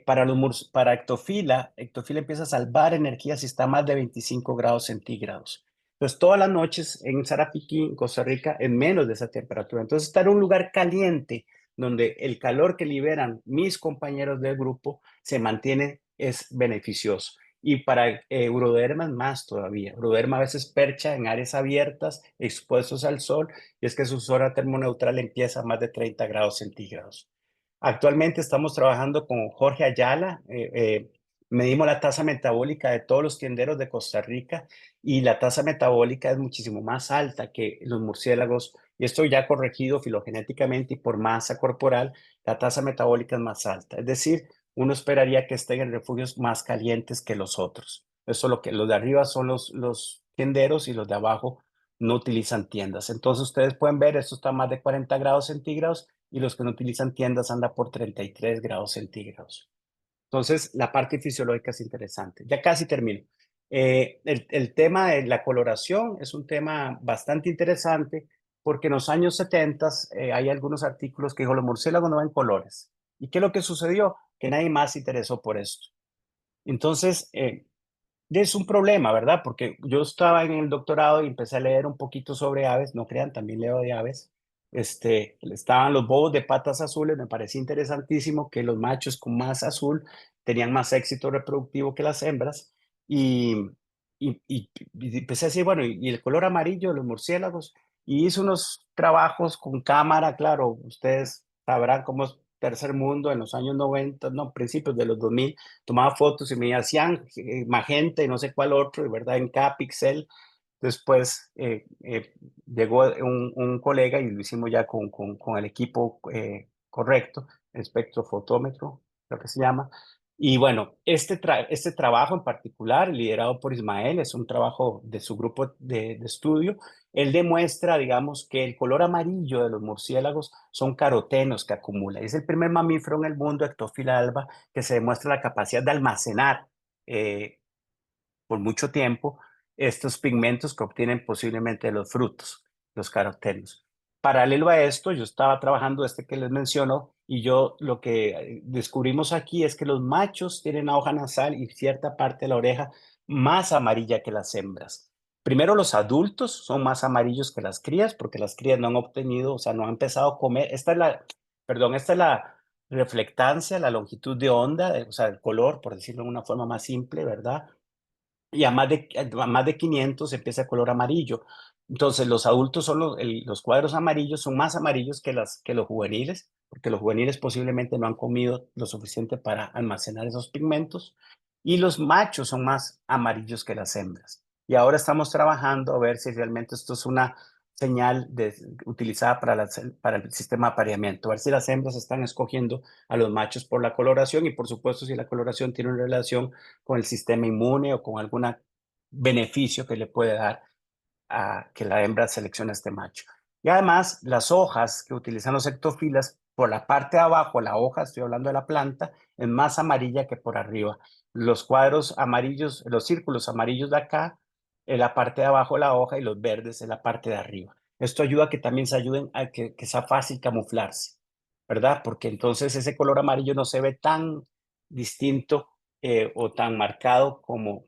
para ectofila empieza a salvar energía si está a más de 25 grados centígrados. Entonces, todas las noches en Sarapiquí, en Costa Rica, en menos de esa temperatura. Entonces, estar en un lugar caliente, donde el calor que liberan mis compañeros del grupo se mantiene, es beneficioso. Y para Euroderma más todavía. Euroderma a veces percha en áreas abiertas, expuestos al sol, y es que su zona termoneutral empieza a más de 30 grados centígrados. Actualmente estamos trabajando con Jorge Ayala. Medimos la tasa metabólica de todos los tienderos de Costa Rica y la tasa metabólica es muchísimo más alta que los murciélagos. Y esto ya corregido filogenéticamente y por masa corporal, la tasa metabólica es más alta. Es decir, uno esperaría que estén en refugios más calientes que los otros. Eso es lo que los de arriba son los tienderos y los de abajo no utilizan tiendas. Entonces ustedes pueden ver, esto está a más de 40 grados centígrados y los que no utilizan tiendas anda por 33 grados centígrados. Entonces la parte fisiológica es interesante. Ya casi termino. El tema de la coloración es un tema bastante interesante porque en los años 70 hay algunos artículos que dijo los murciélagos no ven colores. ¿Y qué es lo que sucedió? Que nadie más se interesó por esto. Entonces, es un problema, ¿verdad? Porque yo estaba en el doctorado y empecé a leer un poquito sobre aves, no crean, también leo de aves. Estaban los bobos de patas azules, me parecía interesantísimo que los machos con más azul tenían más éxito reproductivo que las hembras. Y, y empecé a decir, bueno, y el color amarillo de los murciélagos. Y hice unos trabajos con cámara, claro, ustedes sabrán cómo es tercer mundo en los años 90, no, principios de los 2000 tomaba fotos y me hacían magenta y no sé cuál otro, ¿verdad? En cada pixel. Después llegó un colega y lo hicimos ya con el equipo correcto, el espectrofotómetro, creo que se llama. Y bueno, este trabajo en particular, liderado por Ismael, es un trabajo de su grupo de estudio. Él demuestra, digamos, que el color amarillo de los murciélagos son carotenos que acumula. Es el primer mamífero en el mundo, Ectophila alba, que se demuestra la capacidad de almacenar eh, por mucho tiempo estos pigmentos que obtienen posiblemente de los frutos, los carotenos. Paralelo a esto, yo estaba trabajando que les menciono y yo lo que descubrimos aquí es que los machos tienen la hoja nasal y cierta parte de la oreja más amarilla que las hembras. Primero, los adultos son más amarillos que las crías porque las crías no han obtenido, o sea, no han empezado a comer. Esta es la reflectancia, la longitud de onda, o sea, el color, por decirlo de una forma más simple, ¿verdad? Y a más de 500 empieza el color amarillo. Entonces, los adultos son los cuadros amarillos son más amarillos que los juveniles, porque los juveniles posiblemente no han comido lo suficiente para almacenar esos pigmentos. Y los machos son más amarillos que las hembras. Y ahora estamos trabajando a ver si realmente esto es una señal utilizada para el sistema de apareamiento, a ver si las hembras están escogiendo a los machos por la coloración y por supuesto si la coloración tiene una relación con el sistema inmune o con algún beneficio que le puede dar a que la hembra seleccione a este macho. Y además, las hojas que utilizan los ectofilas, por la parte de abajo, la hoja, estoy hablando de la planta, es más amarilla que por arriba. Los cuadros amarillos, los círculos amarillos de acá, en la parte de abajo la hoja y los verdes en la parte de arriba. Esto ayuda a que también se ayuden a que sea fácil camuflarse, ¿verdad? Porque entonces ese color amarillo no se ve tan distinto o tan marcado como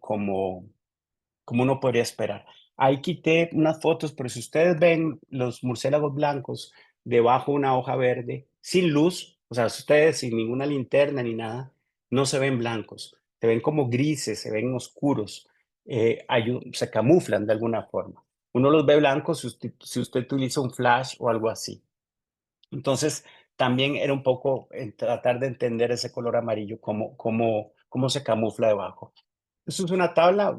uno podría esperar. Ahí quité unas fotos, pero si ustedes ven los murciélagos blancos debajo de una hoja verde, sin luz, o sea, si ustedes sin ninguna linterna ni nada, no se ven blancos, se ven como grises, se ven oscuros, se camuflan de alguna forma. Uno los ve blancos si usted utiliza un flash o algo así. Entonces, también era un poco tratar de entender ese color amarillo, cómo se camufla debajo. Eso es una tabla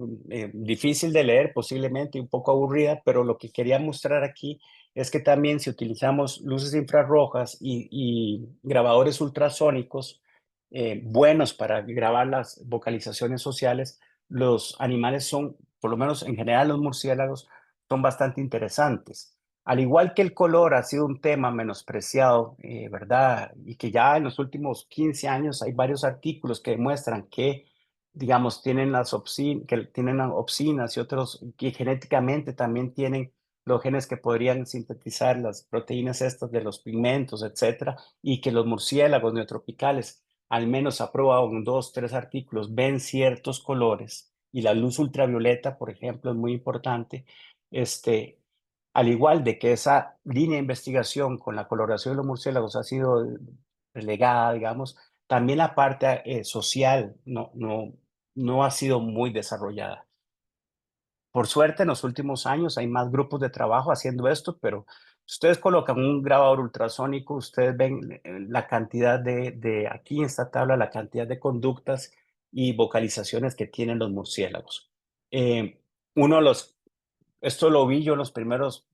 difícil de leer, posiblemente un poco aburrida, pero lo que quería mostrar aquí es que también si utilizamos luces infrarrojas y grabadores ultrasónicos buenos para grabar las vocalizaciones sociales, los animales son, por lo menos en general los murciélagos, son bastante interesantes. Al igual que el color ha sido un tema menospreciado, ¿verdad? Y que ya en los últimos 15 años hay varios artículos que demuestran que digamos, tienen opsinas y otros que genéticamente también tienen los genes que podrían sintetizar las proteínas estas de los pigmentos, etcétera, y que los murciélagos neotropicales, al menos aprobado en 2, 3 artículos, ven ciertos colores y la luz ultravioleta, por ejemplo, es muy importante. Este, al igual de que esa línea de investigación con la coloración de los murciélagos ha sido relegada, digamos, también la parte social no ha sido muy desarrollada. Por suerte, en los últimos años hay más grupos de trabajo haciendo esto, pero si ustedes colocan un grabador ultrasónico, ustedes ven la cantidad aquí en esta tabla, la cantidad de conductas y vocalizaciones que tienen los murciélagos. Eh, uno de los Esto lo vi yo en los primeros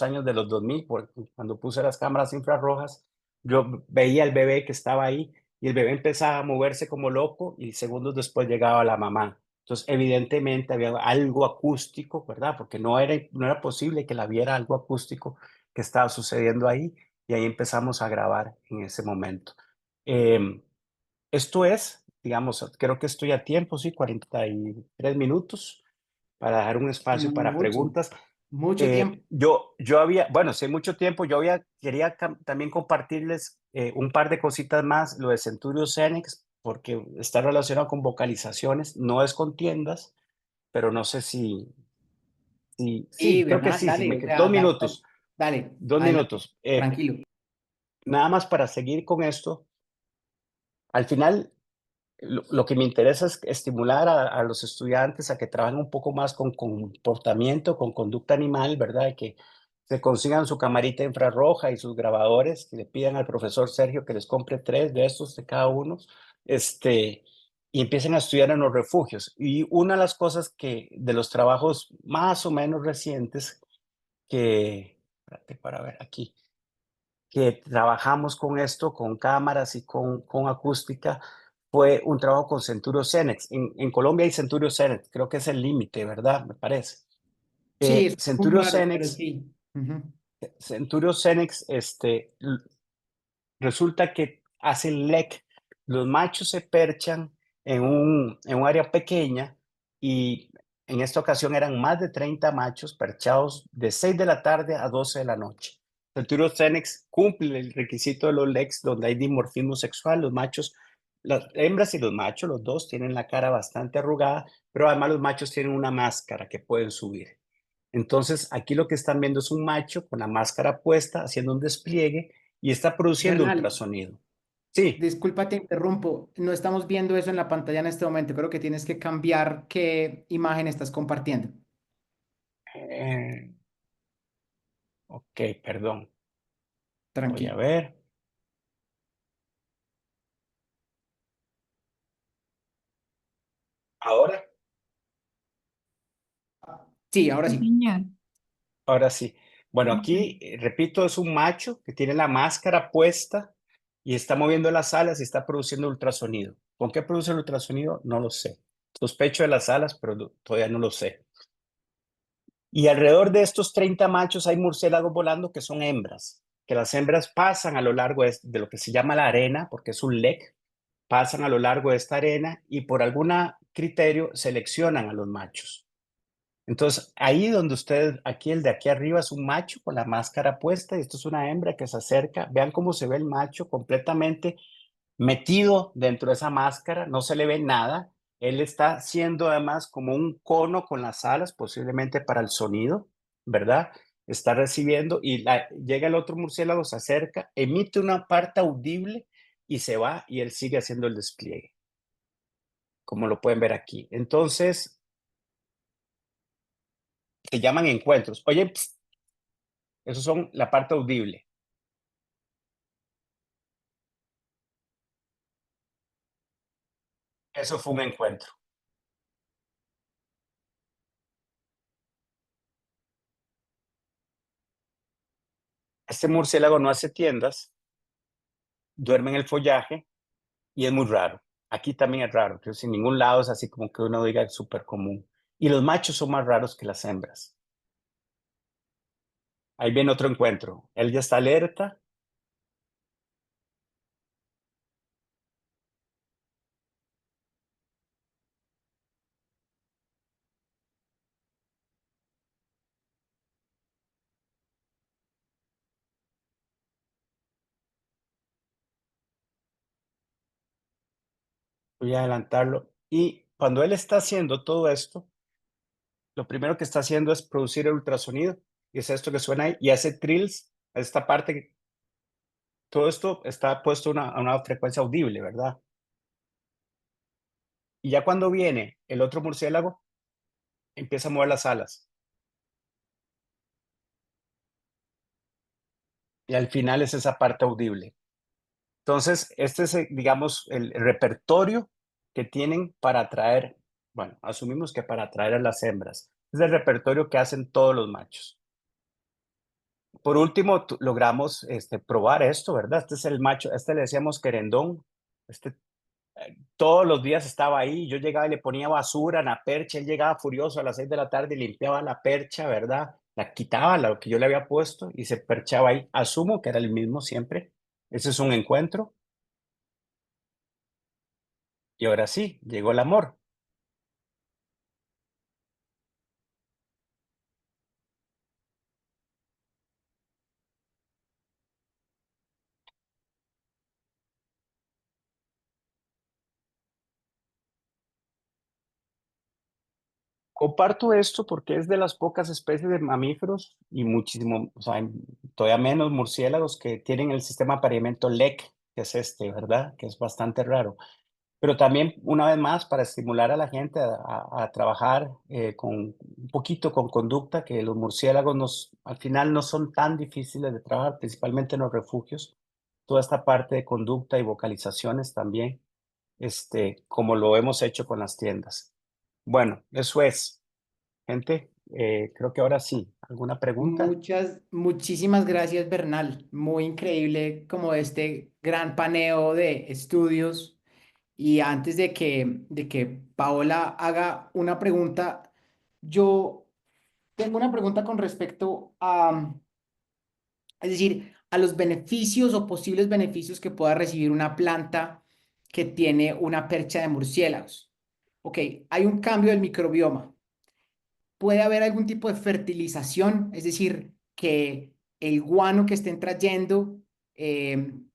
años de los 2000, cuando puse las cámaras infrarrojas, yo veía al bebé que estaba ahí y el bebé empezaba a moverse como loco y segundos después llegaba la mamá. Entonces, evidentemente había algo acústico, ¿verdad? Porque no era posible que la viera algo acústico que estaba sucediendo ahí y ahí empezamos a grabar en ese momento. Em, Esto es, digamos, creo que estoy a tiempo, sí, 43 minutos para dejar un espacio para Mucho, preguntas. mucho tiempo. Yo había, bueno, hace mucho tiempo, quería también compartirles un par de cositas más, lo de Centurio Cenex, porque está relacionado con vocalizaciones, no es con tiendas, pero no sé Sí, creo que ¿verdad? sí, sí, Dale, o sea, dos minutos, dale, dos adelante, minutos. tranquilo. Nada más para seguir con esto, al final lo que me interesa es estimular a los estudiantes a que trabajen un poco más con comportamiento, con conducta animal, ¿verdad? Y que se consigan su camarita infrarroja y sus grabadores, que le pidan al profesor Sergio que les compre 3 de cada uno, y empiecen a estudiar en los refugios. Y una de las cosas de los trabajos más o menos recientes espérate para ver aquí, que trabajamos con esto, con cámaras y con acústica, fue un trabajo con Centurio Cenex. En Colombia hay Centurio Cenex, creo que es el límite, ¿verdad? Me parece. Sí, es muy Centurio raro, pero Cenex, sí. Ujú. Centurio Cenex, resulta que hacen lek. Los machos se perchan en un área pequeña y en esta ocasión eran más de 30 machos perchados de 6 de la tarde a 12 de la noche. El Cenex cumple el requisito de los leks donde hay dimorfismo sexual. Los machos, las hembras y los machos, los dos tienen la cara bastante arrugada, pero además los machos tienen una máscara que pueden subir. Entonces, aquí lo que están viendo es un macho con la máscara puesta, haciendo un despliegue y está produciendo Bernal, ultrasonido. Sí. disculpa, te interrumpo. No estamos viendo eso en la pantalla en este momento. Creo que tienes que cambiar qué imagen estás compartiendo. Eh, ok, perdón. Voy a Tranquilo. ver. Ahora, Sí, ahora Sí, sí. señor. ahora sí. Bueno, Ok. aquí, repito, es un macho que tiene la máscara puesta y está moviendo las alas y está produciendo ultrasonido. ¿Con qué produce el ultrasonido? No lo sé. Sospecho de las alas, pero todavía no lo sé. Y alrededor de estos 30 machos hay murciélagos volando que son hembras, que las hembras pasan a lo largo de lo que se llama la arena, porque es un lek, pasan a lo largo de esta arena y por algún criterio seleccionan a los machos. Entonces, ahí donde ustedes, aquí el de aquí arriba es un macho con la máscara puesta y esto es una hembra que se acerca. Vean cómo se ve el macho completamente metido dentro de esa máscara, no se le ve nada. Él está haciendo además como un cono con las alas, posiblemente para el sonido, ¿verdad? Está recibiendo y llega el otro murciélago, se acerca, emite una parte audible y se va y él sigue haciendo el despliegue, como lo pueden ver aquí. Entonces, se llaman encuentros. Oye, pst, esos son la parte audible. Eso fue un encuentro. Este murciélago no hace tiendas, duerme en el follaje y es muy raro. Aquí también es raro, que en ningún lado es así como que uno diga es súper común. Y los machos son más raros que las hembras. Ahí viene otro encuentro. Él ya está alerta. Voy a adelantarlo. Y cuando él está haciendo todo esto, lo primero que está haciendo es producir el ultrasonido. Y es esto que suena ahí. Y hace trills. Esta parte, todo esto está puesto a una frecuencia audible, ¿verdad? Y ya cuando viene el otro murciélago, empieza a mover las alas. Y al final es esa parte audible. Entonces, este es, digamos, el repertorio que tienen para atraer, bueno, asumimos que para atraer a las hembras. Es el repertorio que hacen todos los machos. Por último, logramos probar esto, ¿verdad? Este es el macho, este le decíamos querendón. Este todos los días estaba ahí. Yo llegaba y le ponía basura en la percha. Él llegaba furioso a las 6 de la tarde y limpiaba la percha, ¿verdad? La quitaba, lo que yo le había puesto y se perchaba ahí. Asumo que era el mismo siempre. Ese es un encuentro. Y ahora sí, llegó el amor. Comparto esto porque es de las pocas especies de mamíferos y muchísimo, o sea, todavía menos murciélagos que tienen el sistema de apareamiento LEC, que es este, ¿verdad? Que es bastante raro. Pero también, una vez más, para estimular a la gente a trabajar con un poquito con conducta, que los murciélagos al final no son tan difíciles de trabajar, principalmente en los refugios. Toda esta parte de conducta y vocalizaciones también, como lo hemos hecho con las tiendas. Bueno, eso es, gente. Creo que ahora sí. ¿Alguna pregunta? Muchísimas gracias, Bernal. Muy increíble como este gran paneo de estudios. Y antes de que Paola haga una pregunta, yo tengo una pregunta con respecto a, es decir, a los beneficios o posibles beneficios que pueda recibir una planta que tiene una percha de murciélagos. Ok, hay un cambio del microbioma. Puede haber algún tipo de fertilización, es decir, que el guano que estén trayendo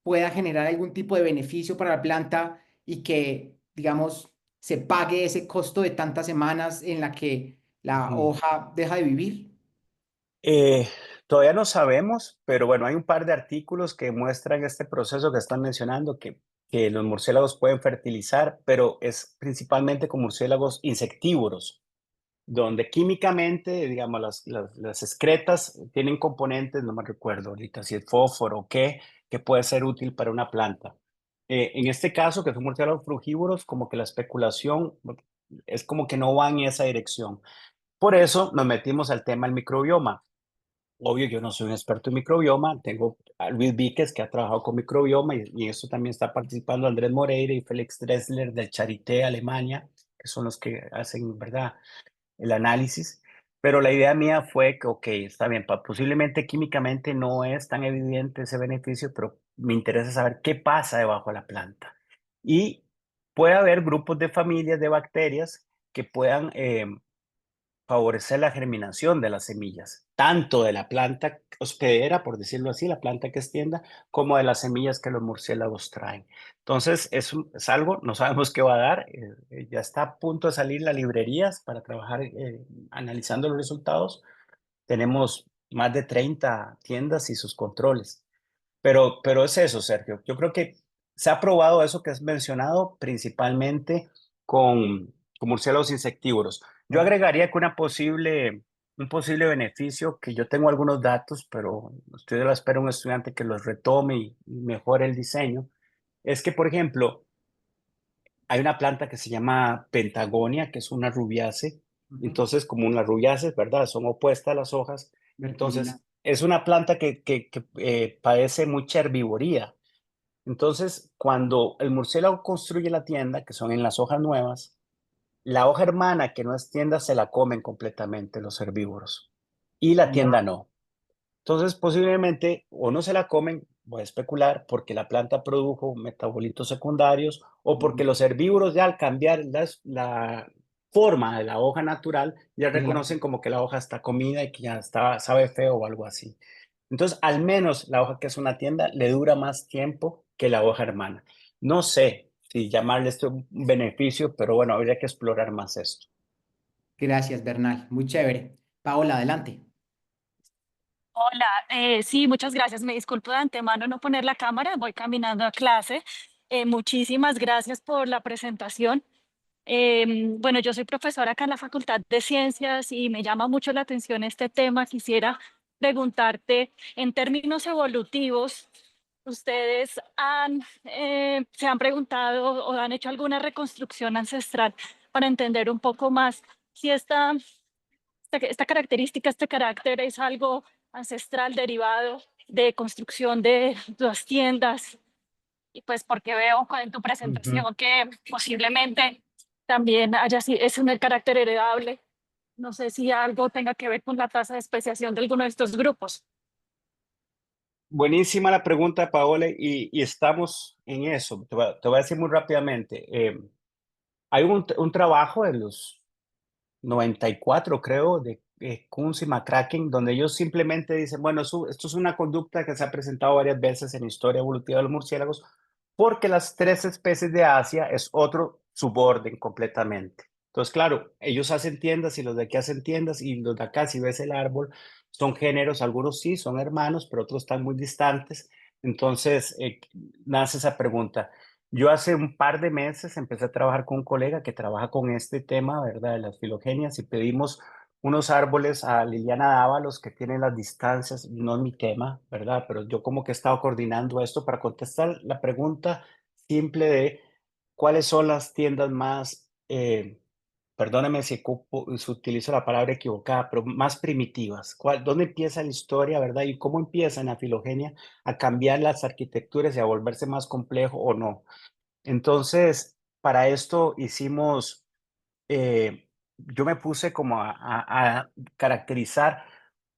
pueda generar algún tipo de beneficio para la planta y que, digamos, se pague ese costo de tantas semanas en la que la Ujú. hoja deja de vivir. Eh, Todavía no sabemos, pero bueno, hay un par de artículos que muestran este proceso que están mencionando, que los murciélagos pueden fertilizar, pero es principalmente con murciélagos insectívoros, donde químicamente, digamos, las excretas tienen componentes, no me recuerdo ahorita si es fósforo o qué, que puede ser útil para una planta. En este caso, que son murciélagos frugívoros, como que la especulación es como que no va en esa dirección. Por eso nos metimos al tema del microbioma. Obvio, yo no soy un experto en microbioma, tengo a Luis Víquez que ha trabajado con microbioma y en eso también está participando Andrés Moreira y Félix Dressler del Charité, Alemania, que son los que hacen, ¿verdad?, el análisis. Pero la idea mía fue que, ok, está bien, posiblemente químicamente no es tan evidente ese beneficio, pero me interesa saber qué pasa debajo de la planta. Y puede haber grupos de familias de bacterias que puedan favorecer la germinación de las semillas, tanto de la planta hospedera, por decirlo así, la planta que es tienda, como de las semillas que los murciélagos traen. Entonces, es algo, no sabemos qué va a dar, ya está a punto de salir las librerías para trabajar analizando los resultados. Tenemos más de 30 tiendas y sus controles. Pero es eso, Sergio. Yo creo que se ha probado eso que has mencionado, principalmente con murciélagos insectívoros. Yo Ok. agregaría que un posible beneficio, que yo tengo algunos datos, pero estoy a la espera de un estudiante que los retome y mejore el diseño, es que, por ejemplo, hay una planta que se llama Pentagonia, que es una rubiácea. Ujú. Entonces, como las rubiáceas, ¿verdad? Son opuestas a las hojas. Verticillar. Entonces, es una planta que padece mucha herbivoría. Entonces, cuando el murciélago construye la tienda, que son en las hojas nuevas, la hoja hermana que no es tienda se la comen completamente los herbívoros y la tienda Wow. no. Entonces, posiblemente o no se la comen, voy a especular, porque la planta produjo metabolitos secundarios o porque Ujú. los herbívoros ya al cambiar la forma de la hoja natural ya De la- reconocen como que la hoja está comida y que ya está, sabe feo o algo así. Entonces, al menos la hoja que es una tienda le dura más tiempo que la hoja hermana. No sé si llamarle esto un beneficio, pero bueno, habría que explorar más esto. Gracias, Bernal. Muy chévere. Paola, adelante. Hola, sí, muchas gracias. Me disculpo de antemano no poner la cámara, voy caminando a clase. Muchísimas gracias por la presentación. Bueno, yo soy profesora acá en la Facultad de Ciencias y me llama mucho la atención este tema. Quisiera preguntarte, en términos evolutivos, ¿ustedes se han preguntado o han hecho alguna reconstrucción ancestral para entender un poco más si esta característica, este carácter es algo ancestral derivado de construcción de las tiendas? Y pues porque veo en tu Ujú. presentación que posiblemente también es un carácter heredable. No sé si algo tenga que ver con la tasa de especiación de alguno de estos grupos. Buenísima la pregunta, Paola, y estamos en eso. Te voy a decir muy rápidamente. Hay un trabajo de los 94, creo, de Kunz y McCracken, donde ellos simplemente dicen, bueno, esto es una conducta que se ha presentado varias veces en la historia evolutiva de los murciélagos, porque las tres especies de Asia es otro suborden completamente. Entonces, claro, ellos hacen tiendas y los de aquí hacen tiendas y los de acá, si ves el árbol, son géneros, algunos sí, son hermanos, pero otros están muy distantes. Entonces, nace esa pregunta. Yo hace un par de meses empecé a trabajar con un colega que trabaja con este tema, ¿verdad? De las filogenias y pedimos unos árboles a Liliana Dávalos que tienen las distancias, no es mi tema, ¿verdad? Pero yo como que he estado coordinando esto para contestar la pregunta simple de cuáles son las tiendas más, perdóneme si utilizo la palabra equivocada, pero más primitivas. ¿Dónde empieza la historia, verdad? Y cómo empieza en la filogenia a cambiar las arquitecturas y a volverse más complejo o no. Entonces, para esto hicimos, yo me puse como a caracterizar,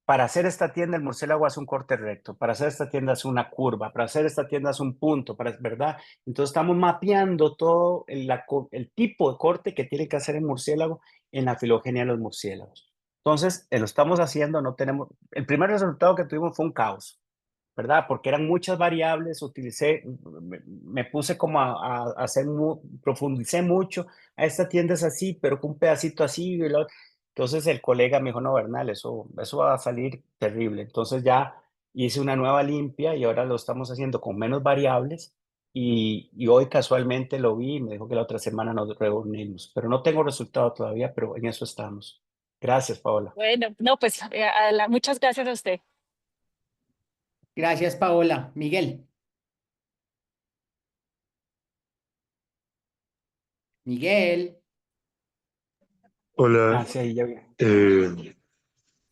para hacer esta tienda el murciélago hace un corte recto, para hacer esta tienda hace una curva, para hacer esta tienda hace un punto, ¿verdad? Entonces estamos mapeando todo el tipo de corte que tiene que hacer el murciélago en la filogenia de los murciélagos. Entonces, lo estamos haciendo, no tenemos, el primer resultado que tuvimos fue un caos, ¿verdad? Porque eran muchas variables, me puse como a hacer, profundicé mucho, a esta tienda es así, pero con un pedacito así, entonces el colega me dijo, no, Bernal, eso va a salir terrible. Entonces ya hice una nueva limpia y ahora lo estamos haciendo con menos variables y hoy casualmente lo vi y me dijo que la otra semana nos reunimos, pero no tengo resultado todavía, pero en eso estamos. Gracias, Paola. Bueno, no, pues muchas gracias a usted. Gracias, Paola. Miguel. Miguel. Hola, Ah, sí, ahí ya vi. eh,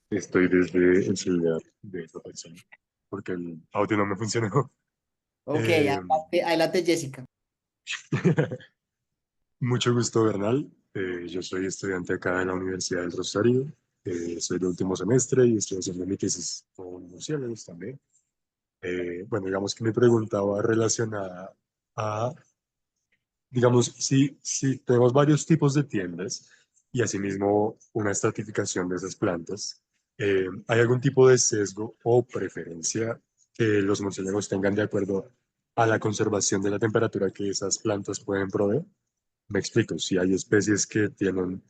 estoy desde el celular de esta persona porque el audio no me funcionó. Ok, Eh, adelante, adelante, Jessica. Mucho gusto, Bernal. Yo soy estudiante acá en la Universidad del Rosario. Soy de último semestre y estoy haciendo mi tesis con murciélagos también. Bueno, digamos que mi pregunta va relacionada a, digamos, si tenemos varios tipos de tiendas, y asimismo una estratificación de esas plantas. ¿Hay algún tipo de sesgo o preferencia que los murciélagos tengan de acuerdo a la conservación de la temperatura que esas plantas pueden proveer? Me explico, si hay especies que tienen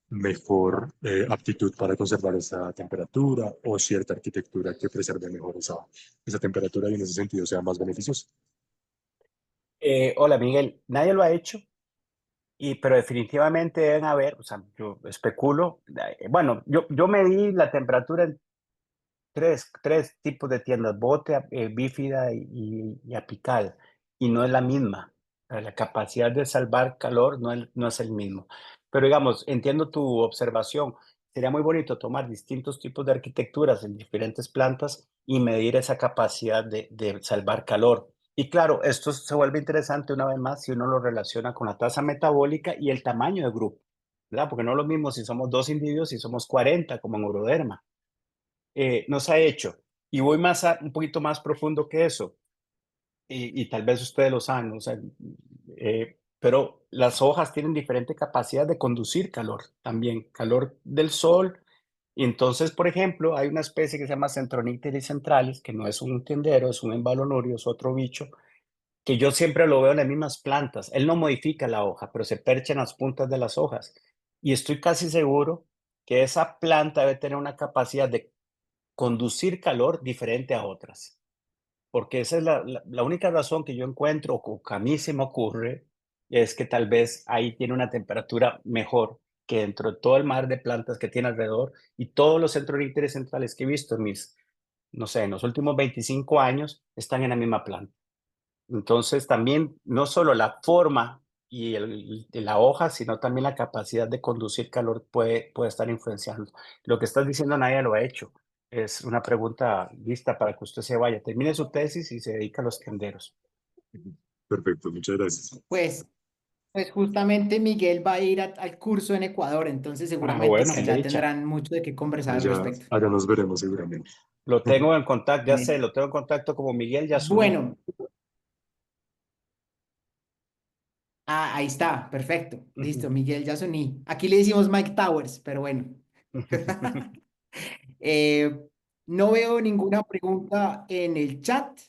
mejor aptitud para conservar esa temperatura o cierta arquitectura que preserve mejor esa temperatura y en ese sentido sea más beneficiosa. Hola Miguel, nadie lo ha hecho, pero definitivamente deben haber, o sea, yo especulo, bueno, yo medí la temperatura en tres tipos de tiendas, bote, bífida y apical, y no es la misma. La capacidad de salvar calor no es el mismo. Pero digamos, entiendo tu observación. Sería muy bonito tomar distintos tipos de arquitecturas en diferentes plantas y medir esa capacidad de salvar calor. Y claro, esto se vuelve interesante una vez más si uno lo relaciona con la tasa metabólica y el tamaño de grupo, ¿verdad? Porque no es lo mismo si somos 2 individuos, si somos 40, como en Uroderma. Nos ha hecho. Y voy un poquito más profundo que eso, y tal vez ustedes lo saben, o sea, pero las hojas tienen diferente capacidad de conducir calor también, calor del sol. Y entonces, por ejemplo, hay una especie que se llama Centronicteris centralis, que no es un tendero, es un embalonurio, es otro bicho, que yo siempre lo veo en las mismas plantas. Él no modifica la hoja, pero se percha en las puntas de las hojas. Y estoy casi seguro que esa planta debe tener una capacidad de conducir calor diferente a otras, porque esa es la única razón que yo encuentro, o que a mí se me ocurre, es que tal vez ahí tiene una temperatura mejor que dentro de todo el mar de plantas que tiene alrededor y todos los centroníteres centrales que he visto en mis, no sé, en los últimos 25 años están en la misma planta. Entonces, también no solo la forma y la hoja, sino también la capacidad de conducir calor puede estar influenciando. Lo que estás diciendo, nadie lo ha hecho. Es una pregunta lista para que usted se vaya, termine su tesis y se dedica a los tenderos. Perfecto, muchas gracias. Pues justamente Miguel va a ir al curso en Ecuador, entonces Ah, seguramente bueno, qué allá dicha. tendrán mucho de qué conversar al Allá, respecto. allá nos veremos seguramente. Lo tengo en contacto, ya sé, Eh, lo tengo en contacto como Miguel Yasuní. bueno, ahí está, perfecto, listo, Miguel Yasuní. Aquí le decimos Mike Towers, pero bueno. Eh, no veo ninguna pregunta en el chat.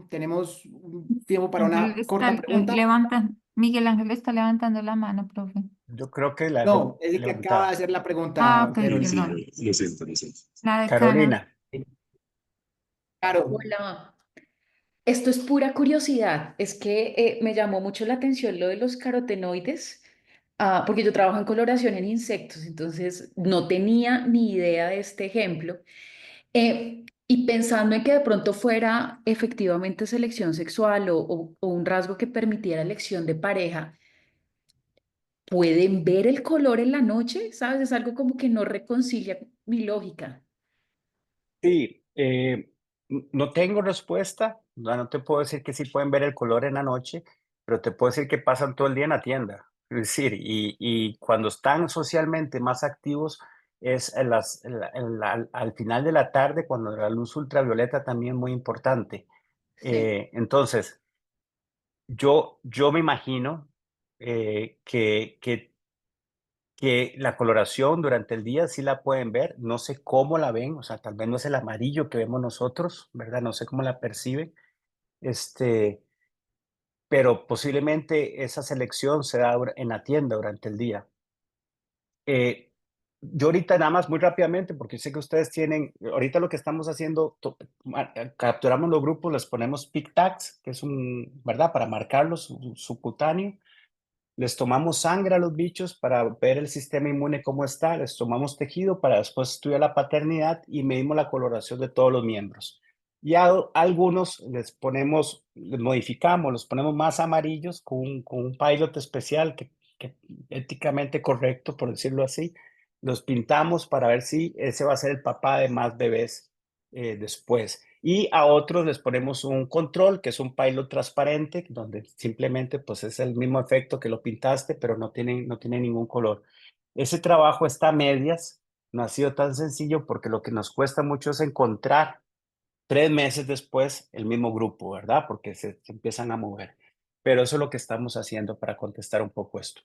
¿Tenemos un tiempo para Ángel una está corta pregunta? Miguel Ángel está levantando la mano, profe. Yo creo que la No, es el que acaba de levantada. hacer la Ah, pregunta, ok, Sí, sí, Verónica. perdón. lo siento, lo siento. La decana. Carolina. Claro, Hola, esto es pura curiosidad. Es que me llamó mucho la atención lo de los carotenoides, porque yo trabajo en coloración en insectos, entonces no tenía ni idea de este ejemplo. Y pensando en que de pronto fuera efectivamente selección sexual o un rasgo que permitiera elección de pareja, ¿pueden ver el color en la noche? ¿Sabes? Es algo como que no reconcilia mi lógica. Sí, no tengo respuesta, no te puedo decir que sí pueden ver el color en la noche, pero te puedo decir que pasan todo el día en la tienda. Es decir, y cuando están socialmente más activos es al final de la tarde, cuando la luz ultravioleta también es muy importante. Sí. Entonces, yo me imagino que la coloración durante el día sí la pueden ver, no sé cómo la ven, o sea, tal vez no es el amarillo que vemos nosotros, ¿verdad? No sé cómo la perciben, este, pero posiblemente esa selección se da en la tienda durante el día. Eh, yo ahorita nada más muy rápidamente, porque sé que ustedes tienen, ahorita lo que estamos haciendo, capturamos los grupos, les ponemos pic tags, que es ¿verdad? Para marcarlos, su cutáneo. Les tomamos sangre a los bichos para ver el sistema inmune cómo está, les tomamos tejido para después estudiar la paternidad y medimos la coloración de todos los miembros. Y a algunos les modificamos, los ponemos más amarillos con un pilot especial que éticamente correcto, por decirlo así. Los pintamos para ver si ese va a ser el papá de más bebés después. Y a otros les ponemos un control, que es un pilot transparente, donde simplemente pues es el mismo efecto que lo pintaste, pero no tiene ningún color. Ese trabajo está a medias, no ha sido tan sencillo porque lo que nos cuesta mucho es encontrar 3 meses después el mismo grupo, ¿verdad? Porque se empiezan a mover. Pero eso es lo que estamos haciendo para contestar un poco esto.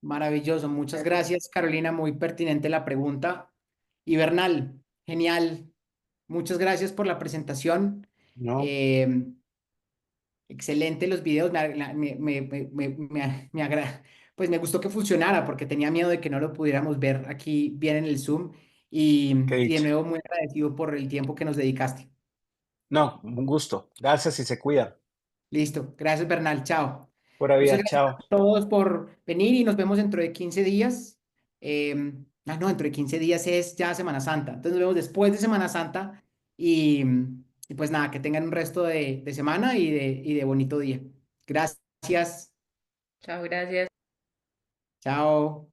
Maravilloso. Muchas Gracias. gracias, Carolina. Muy pertinente la pregunta. Y Bernal, genial. Muchas gracias por la presentación. ¿no? Eh, excelente los videos. Pues me gustó que funcionara porque tenía miedo de que no lo pudiéramos ver aquí bien en el Zoom. Qué Y de dicha. nuevo, muy agradecido por el tiempo que nos dedicaste. No, un gusto. Gracias y se cuidan. Listo. Gracias, Bernal. Chao. Pura Muchas vida, gracias chao. a todos por venir y nos vemos dentro de 15 días. No, dentro de 15 días es ya Semana Santa. Entonces nos vemos después de Semana Santa y, y pues nada, que tengan un resto de semana y de bonito día. Gracias. Chao, gracias. Chao.